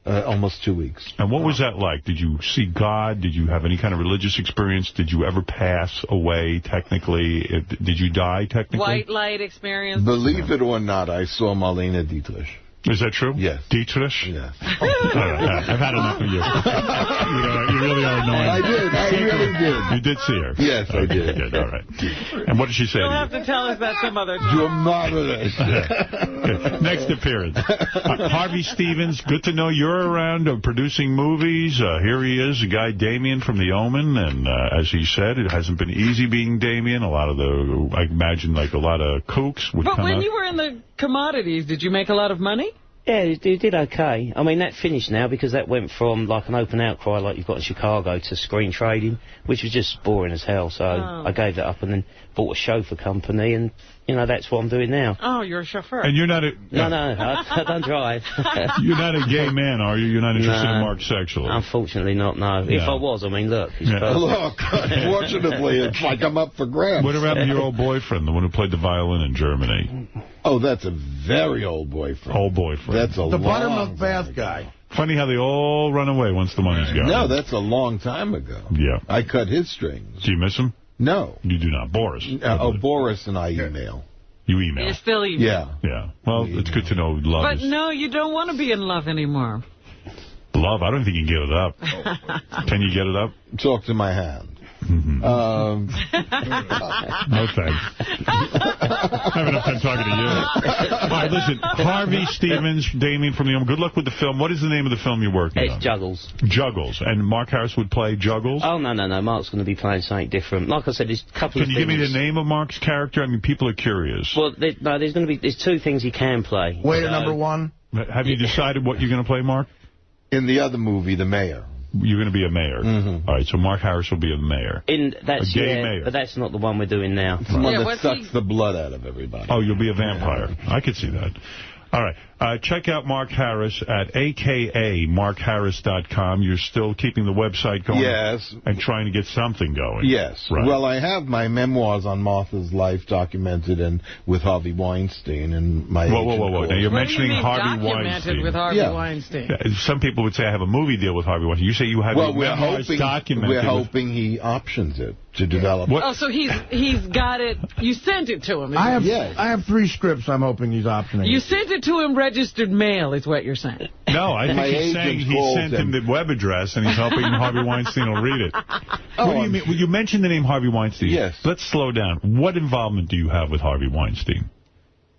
Almost 2 weeks. And what was that like? Did you see God? Did you have any kind of religious experience? Did you ever pass away, technically? Did you die, technically? White light experience? Believe it or not, I saw Marlene Dietrich. Is that true? Yes. Dietrich? Yes. I've had enough of you. You really are annoying. I really did. You did see her? Yes, I did. Good, all right. And what did she say You'll to have to tell us that some other time. You're marvelous. Next appearance. Harvey Stevens, good to know you're around producing movies. Here he is, a guy, Damien from The Omen. And as he said, it hasn't been easy being Damien. I imagine, like a lot of kooks would come out. But when you were in the commodities, did you make a lot of money? Yeah, it did okay. I mean, that finished now because that went from like an open outcry like you've got in Chicago to screen trading, which was just boring as hell. So I gave that up and then bought a chauffeur company, and, you know, that's what I'm doing now. Oh, you're a chauffeur. And you're not a... No, I don't drive. You're not a gay man, are you? You're not interested in Mark sexually? Unfortunately not, no. If I was, I mean, look. Look, unfortunately, it's like I'm up for grabs. What about your old boyfriend, the one who played the violin in Germany? Oh, that's a very old boyfriend. Old boyfriend. That's the buttermilk bath guy. Funny how they all run away once the money's gone. No, that's a long time ago. Yeah. I cut his strings. Do you miss him? No. You do not. Boris. Boris and I email. You email? You still email? Yeah. Yeah. Well, it's good to know love But no, you don't want to be in love anymore. Love? I don't think you can get it up. Can you get it up? Talk to my hand. No thanks. I have enough time talking to you. All right, listen. Harvey Stevens, Damien from The Omen. Good luck with the film. What is the name of the film you're working on? It's Juggles. Juggles. And Mark Harris would play Juggles? Oh, no. Mark's going to be playing something different. Like I said, there's a couple of things. Can you give me the name of Mark's character? I mean, people are curious. Well, there's 2 things he can play. Waiter number 1. Have you decided what you're going to play, Mark? In the other movie, The Mayor. You're going to be a mayor. Mm-hmm. All right, so Mark Harris will be a mayor. That's a gay mayor. But that's not the one we're doing now. It's the one that sucks the blood out of everybody. Oh, you'll be a vampire. I could see that. All right. Check out Mark Harris at akamarkharris.com. You're still keeping the website going? Yes. And trying to get something going? Yes. Right. Well, I have my memoirs on Martha's life documented with Harvey Weinstein and my Whoa. Now, you're mentioning Harvey Weinstein. With Harvey Weinstein. Some people would say I have a movie deal with Harvey Weinstein. You say you have your memoirs documented. We're hoping he options it to develop. Oh, so he's got it. You sent it to him. I have 3 scripts I'm hoping he's optioning. You sent it to him registered mail is what you're saying. No, I think he's saying he sent him the web address and he's hoping Harvey Weinstein will read it. What do you mean? You mentioned the name Harvey Weinstein. Yes. Let's slow down. What involvement do you have with Harvey Weinstein?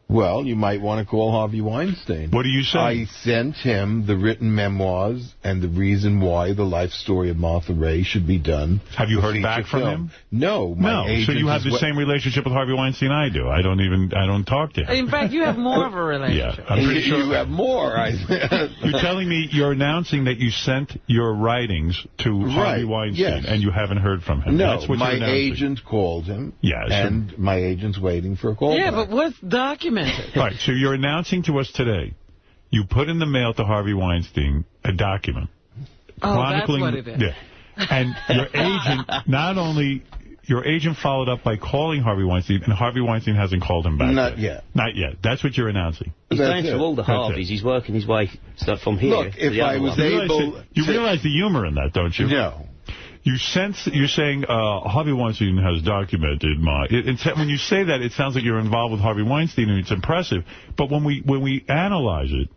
Well, you might want to call Harvey Weinstein. What do you say? I sent him the written memoirs and the reason why the life story of Martha Raye should be done. Have you heard back from him? No. No. So you have the same relationship with Harvey Weinstein I do. I don't talk to him. In fact, you have more of a relationship. Yeah, I'm pretty sure you have more. You're telling me you're announcing that you sent your writings to Harvey Weinstein and you haven't heard from him. No, that's what my agent called him. Yes. And my agent's waiting for a call Yeah, back. but what's documented? Right, so you're announcing to us today, you put in the mail to Harvey Weinstein a document. Chronicling, that's what it is. Yeah. And your agent, not only, your agent followed up by calling Harvey Weinstein, and Harvey Weinstein hasn't called him back Not yet. Not yet. That's what you're announcing. He's going through all the Harveys. He's working his way from here. Look, if I was able... You realize the humor in that, don't you? No. You're saying Harvey Weinstein has documented my... when you say that, it sounds like you're involved with Harvey Weinstein, and it's impressive. But when we analyze it,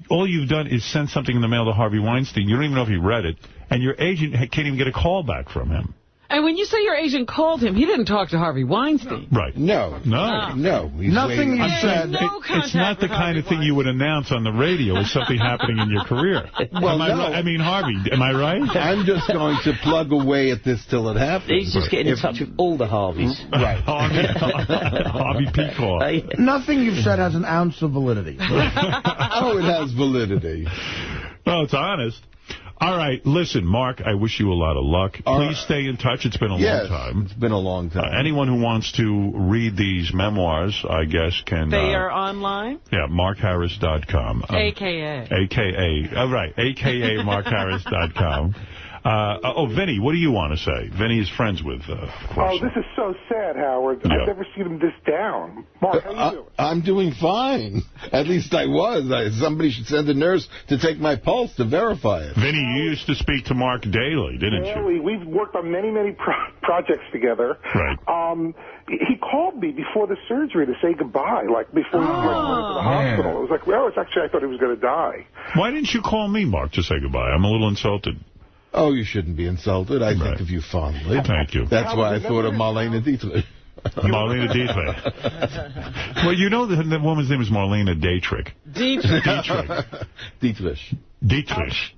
all you've done is send something in the mail to Harvey Weinstein. You don't even know if he read it, and your agent can't even get a call back from him. And when you say your agent called him, he didn't talk to Harvey Weinstein. Right. No. Nothing you said. It's not the kind of thing you would announce on the radio as something happening in your career. Well, Harvey, am I right? I'm just going to plug away at this till it happens. He's just getting in touch with all the Harveys. Right. Harvey Peacock. Nothing you've said has an ounce of validity. Oh, it has validity. Well, it's honest. All right, listen, Mark, I wish you a lot of luck. Please stay in touch. It's been a long time. It's been a long time. Anyone who wants to read these memoirs, I guess, can... They are online? Yeah, markharris.com. A.K.A. A.K.A. Right, A.K.A. markharris.com. Vinny, what do you want to say? Vinny is friends with this is so sad, Howard. Yeah. I've never seen him this down. Mark, how you doing? I'm doing fine. At least I was. Somebody should send a nurse to take my pulse to verify it. Vinny, you used to speak to Mark daily, didn't you? We've worked on many projects together. Right. He called me before the surgery to say goodbye, like before he went to the hospital. It was like, I thought he was going to die. Why didn't you call me, Mark, to say goodbye? I'm a little insulted. Oh, you shouldn't be insulted. I think of you fondly. Thank you. That's why I thought of Marlene Dietrich. Marlene Dietrich. Well, you know the woman's name is Marlene Dietrich. Dietrich.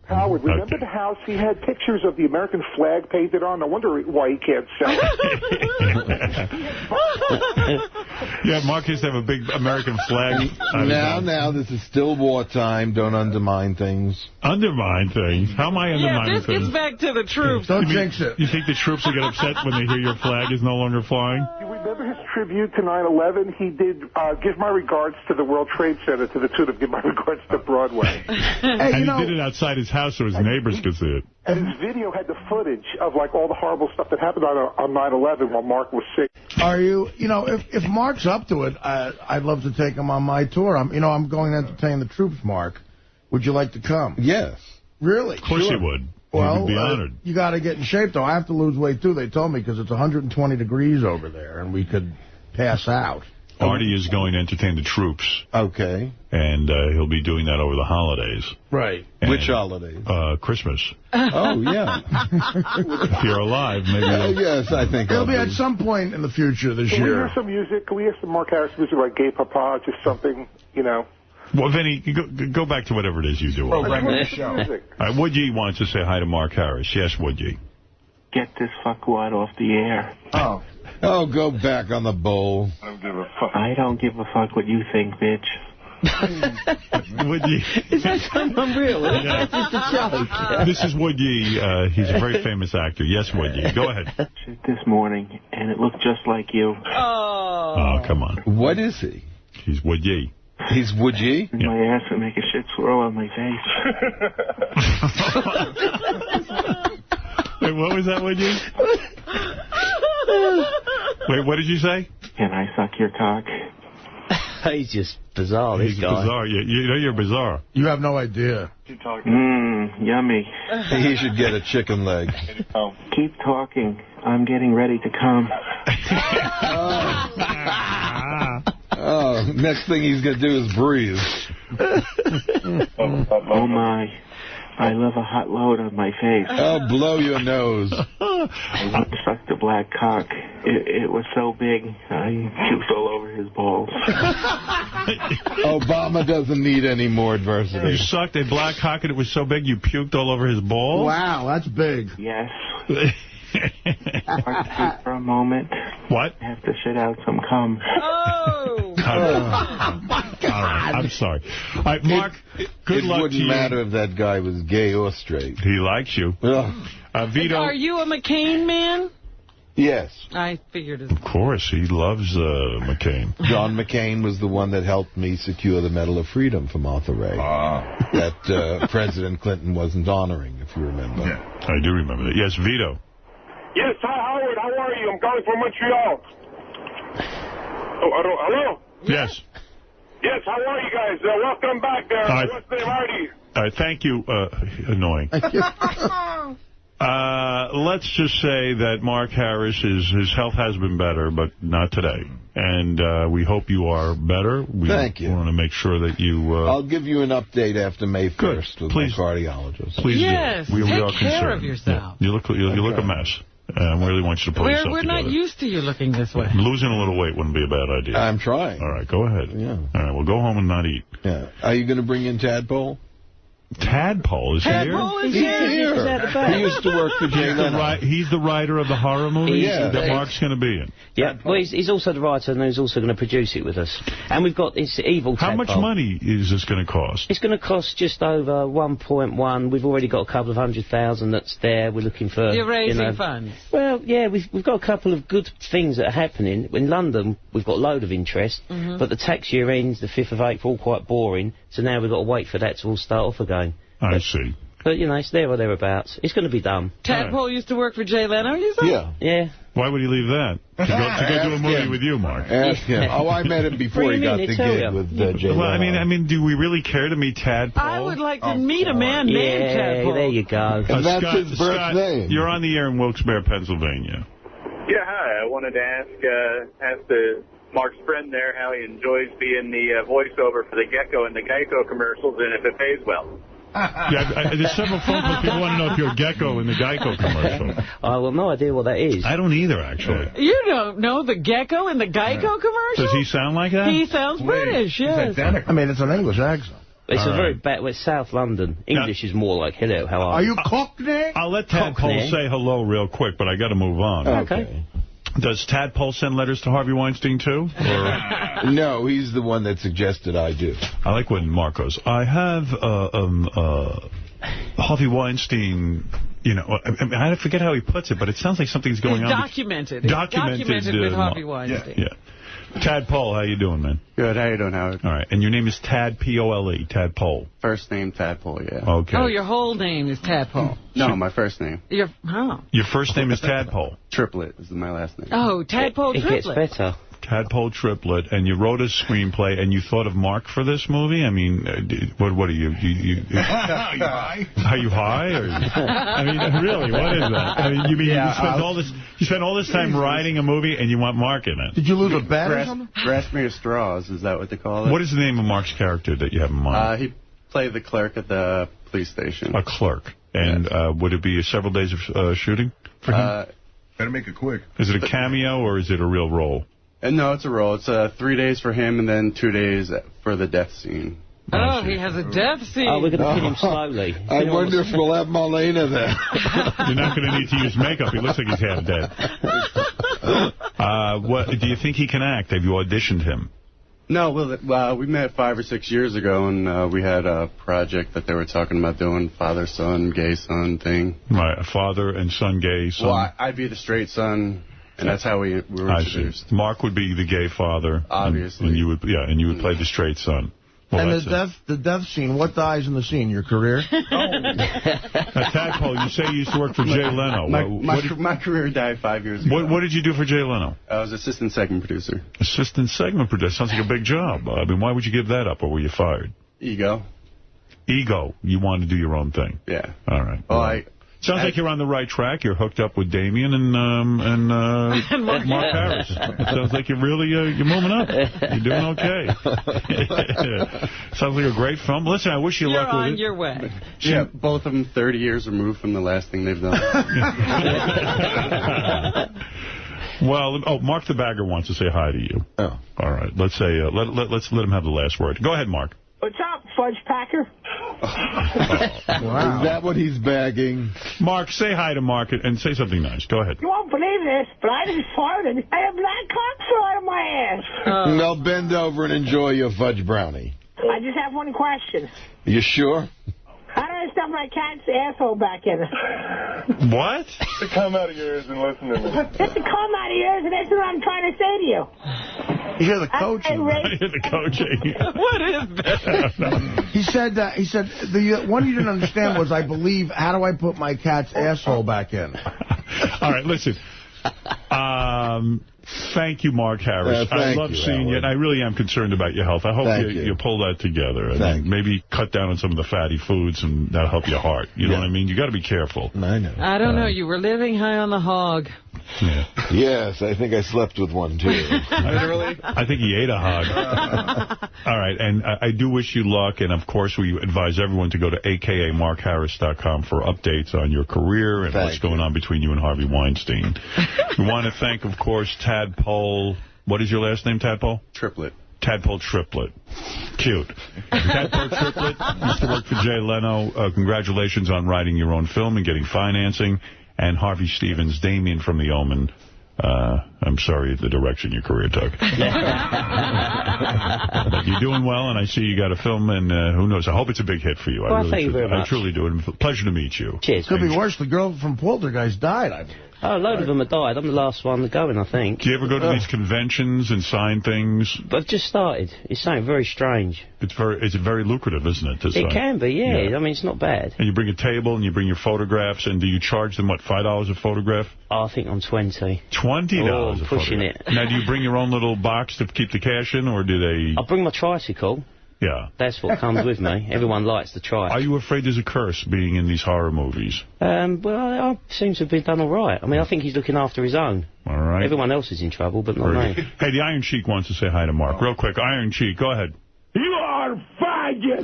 Howard, remember the house? He had pictures of the American flag painted on. I wonder why he can't sell it. Yeah, Mark used to have a big American flag. Now, this is still wartime. Don't undermine things. Undermine things? How am I undermining this gets back to the troops. Don't jinx it. You think the troops will get upset when they hear your flag is no longer flying? You remember his tribute to 9/11? He did Give My Regards to the World Trade Center to the tune of Give My Regards to Broadway. And he did it outside his house so his neighbors could see it. And his video had the footage of, like, all the horrible stuff that happened on 9/11 while Mark was sick. Are you, if Mark's up to it, I'd love to take him on my tour. I'm going to entertain the troops, Mark. Would you like to come? Yes. Really? Of course you would. Well, you'd be honored. You got to get in shape, though. I have to lose weight, too, they told me, because it's 120 degrees over there, and we could pass out. Artie is going to entertain the troops. Okay. And he'll be doing that over the holidays. Right. And, which holidays? Christmas. Oh, yeah. If you're alive, maybe. Yes, I think it'll be at some point in the future this year. Can we hear some music? Can we hear some Mark Harris music, like Gay Papa, just something, Well, Vinny, go back to whatever it is you do. Woodye wants to say hi to Mark Harris. Yes, Woodye. Get this fuckwad off the air. Oh, go back on the bowl. I don't give a fuck. I don't give a fuck what you think, bitch. Woodye. Is that something unreal? Yeah. It's a joke. This is Woodye. He's a very famous actor. Yes, Woodye. Go ahead. Shit this morning, and it looked just like you. Oh, come on. What is he? He's Woodye. He's Woodye? Yeah. My ass would make a shit swirl on my face. Wait, what was that, Woodye? Wait, what did you say? Can I suck your cock? He's just bizarre, this guy. He's bizarre. You know you're bizarre. You have no idea. Yummy. He should get a chicken leg. Keep talking. I'm getting ready to come. Next thing he's going to do is breathe. Oh, my. I love a hot load on my face. Oh, blow your nose. I sucked the black cock. It was so big, I puked all over his balls. Obama doesn't need any more adversity. You sucked a black cock and it was so big you puked all over his balls? Wow, that's big. Yes. For a moment. What? I have to shit out some cum. Oh! My God. All right, I'm sorry. All right, Mark, good luck to you. It wouldn't matter if that guy was gay or straight. He likes you. Vito. Are you a McCain man? Yes. I figured it. Of course, he loves McCain. John McCain was the one that helped me secure the Medal of Freedom from Arthur Ray. That President Clinton wasn't honoring, if you remember. Yeah. I do remember that. Yes, Vito. Yes, hi, Howard. How are you? I'm calling from Montreal. Oh, hello? Yes. Yes, how are you guys? Welcome back there. What's the name, Artie? All right, thank you. Annoying. Let's just say that Mark Harris, his health has been better, but not today. And we hope you are better. Thank you. We want to make sure that you... I'll give you an update after May 1st with my cardiologist. Please yes, do. We are take care concerned. of yourself. Yeah. You look a mess. We really want you to pull yourself We're together. not used to you looking this way. Losing a little weight wouldn't be a bad idea. I'm trying. All right, go ahead. Yeah. All right, well, go home and not eat. Yeah. Are you going to bring in Tadpole? Tadpole is here? Tadpole is here. He used to work for Jay Leno. He's the writer of the horror movie that Mark's going to be in. Yeah, well, he's also the writer, and he's also going to produce it with us. And we've got this evil Tadpole. How much money is this going to cost? It's going to cost just over 1.1. We've already got a couple of 100,000 that's there. We're looking for... You're raising funds. Well, yeah, we've got a couple of good things that are happening. In London, we've got a load of interest, but the tax year ends the 5th of April, quite boring, so now we've got to wait for that to all start off again. I see. But, you know, it's there or thereabouts. It's going to be done. Tadpole used to work for Jay Leno, you said? Yeah. Yeah. Why would he leave that? To go do a movie with you, Mark? Ask him. Oh, I met him before he got the gig with Jay Leno. Well, I mean, do we really care to meet Tadpole? I would like to meet a man named Tadpole. There you go. And that's his birth name. You're on the air in Wilkes-Barre, Pennsylvania. Yeah, hi. I wanted to ask Mark's friend there how he enjoys being the voiceover for the Gecko and the Geico commercials and if it pays well. There's several phone calls. People want to know if you're a Gecko in the Geico commercial. I have no idea what that is. I don't either, actually. You don't know the Gecko in the Geico commercial? Does he sound like that? He sounds British, yes. I mean, it's an English accent. It's very bad. It's South London. English is more like, hello, how are you? Are you Cockney? I'll let Tadpole say hello real quick, but I got to move on. Okay. Does Tadpole send letters to Harvey Weinstein, too? Or? No, he's the one that suggested I do. I like when Mark goes, I have Harvey Weinstein, you know, I forget how he puts it, but it sounds like something's going on. Documented with Harvey Weinstein. Yeah. Tadpole, how you doing, man? Good. How you doing, Howard? All right. And your name is Tad, P-O-L-E, Tadpole. First name, Tadpole, yeah. Okay. Oh, your whole name is Tadpole. No, my first name. Your first name is Tadpole. Triplet is my last name. Oh, Tadpole Triplet. It gets better. Tadpole Triplet, and you wrote a screenplay, and you thought of Mark for this movie? I mean, what are you? Are you high? Are you high? Or, I mean, really, what is that? I mean, you spent all this time writing a movie, and you want Mark in it. Did you lose a bet or something? Grasp me as straws, is that what they call it? What is the name of Mark's character that you have in mind? He played the clerk at the police station. A clerk. And would it be several days of shooting for him? Better make it quick. Is it a cameo, or is it a real role? No, it's a role. It's 3 days for him and then 2 days for the death scene. Oh, he has a death scene. Oh, we're going to kill him slowly. I wonder if we'll have Marlena there. You're not going to need to use makeup. He looks like he's half dead. What do you think he can act? Have you auditioned him? No, we met 5 or 6 years ago, and we had a project that they were talking about doing, father-son, gay son thing. Right, a father and son, gay son. Well, I'd be the straight son. And that's how we were introduced. Mark would be the gay father. Obviously. And you would play the straight son. Well, and the death scene, what dies in the scene? Your career? Tadpole, you say you used to work for Jay Leno. My career died 5 years ago. What did you do for Jay Leno? I was assistant segment producer. Assistant segment producer. Sounds like a big job. I mean, why would you give that up, or were you fired? Ego. Ego. You wanted to do your own thing. Yeah. All right. Well, Sounds like you're on the right track. You're hooked up with Damien and Mark Harris. It sounds like you're really you're moving up. You're doing okay. Sounds like a great film. Listen, I wish you luck with it. You're on your way. Yeah, both of them 30 years removed from the last thing they've done. Well, Mark the Bagger wants to say hi to you. Oh. All right. Let's say, let's let him have the last word. Go ahead, Mark. What's up, Fudge Packer? Wow. Is that what he's bagging? Mark, say hi to Mark and say something nice. Go ahead. You won't believe this, but I just farted. I have black cock out of my ass. Well, bend over and enjoy your fudge brownie. I just have one question. You sure? How do I stuff my cat's asshole back in? What? To come out of your ears and listen to me. Just to come out of your ears, and that's what I'm trying to say to you. You hear the coaching. You hear the coaching. What is that? He said the one you didn't understand was, I believe, how do I put my cat's asshole back in? All right, listen. Thank you, Mark Harris. I love seeing you, and I really am concerned about your health. I hope you pull that together. And maybe cut down on some of the fatty foods, and that'll help your heart. You know what I mean? You got to be careful. I know. I don't know. You were living high on the hog. Yeah. Yes, I think I slept with one, too. Literally? I think he ate a hog. All right, and I do wish you luck, and, of course, we advise everyone to go to akamarkharris.com for updates on your career and what's going on between you and Harvey Weinstein. We want to thank, of course, Tadpole. What is your last name, Tadpole? Triplet. Tadpole Triplet. Cute. Tadpole Triplet used to work for Jay Leno. Congratulations on writing your own film and getting financing. And Harvey Stevens, Damien from The Omen. I'm sorry the direction your career took. But you're doing well, and I see you got a film, and who knows? I hope it's a big hit for you. Well, thank you very much. I truly do. And pleasure to meet you. Cheers. Could be worse. The girl from Poltergeist died, I believe. Oh, a load of them have died. I'm the last one going, I think. Do you ever go to these conventions and sign things? I've just started. It's something very strange. It's very lucrative, isn't it? It can be, yeah. I mean, it's not bad. And you bring a table and you bring your photographs, and do you charge them, what, $5 a photograph? Oh, I think I'm 20. $20 oh, I'm pushing it. Now, do you bring your own little box to keep the cash in, or do they... I'll bring my tricycle. Yeah. That's what comes with me. Everyone likes the trike. Are you afraid there's a curse being in these horror movies? Well, I seem to have been done all right. I mean, I think he's looking after his own. All right. Everyone else is in trouble, but not me. Hey, the Iron Sheik wants to say hi to Mark. Real quick. Iron Sheik, go ahead. You are a faggot.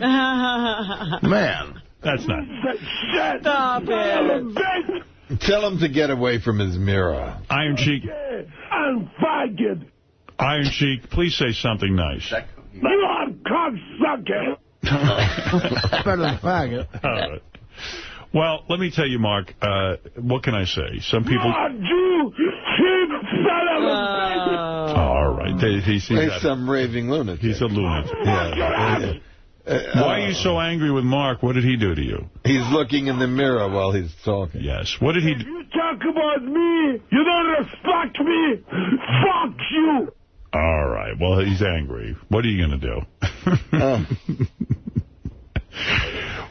Man. That's not... Stop it. Tell him to get away from his mirror. Iron Sheik. I'm faggot. Iron Sheik, please say something nice. You are cocksucker. Better than faggot. All right. Well, let me tell you, Mark, what can I say? Some people... You are Jew, cheap son of a bitch. All right. He's some raving lunatic. He's a lunatic. Yeah. Why are you so angry with Mark? What did he do to you? He's looking in the mirror while he's talking. Yes. What did he do? You talk about me. You don't respect me. Fuck you. All right. Well, he's angry. What are you going to do?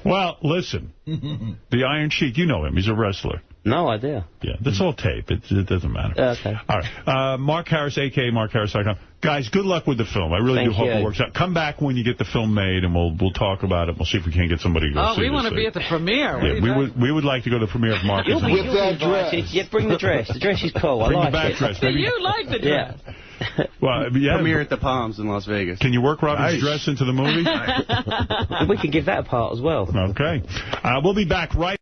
Well, listen. The Iron Sheik, you know him. He's a wrestler. No idea. Yeah, that's all tape. It doesn't matter. Okay. All right. Mark Harris, a.k.a. MarkHarris.com. Guys, good luck with the film. I really do hope it works out. Come back when you get the film made, and we'll talk about it. We'll see if we can't get somebody to go see it. We want to be at the premiere. Yeah, we would like to go to the premiere of Mark. With that dress. Yeah, bring the dress. The dress is cool. Bring I like the back it. dress, baby. You like the dress. Yeah. Well, yeah. Premiere at the Palms in Las Vegas. Can you work Robin's dress into the movie? We can give that a part as well. Okay. We'll be back right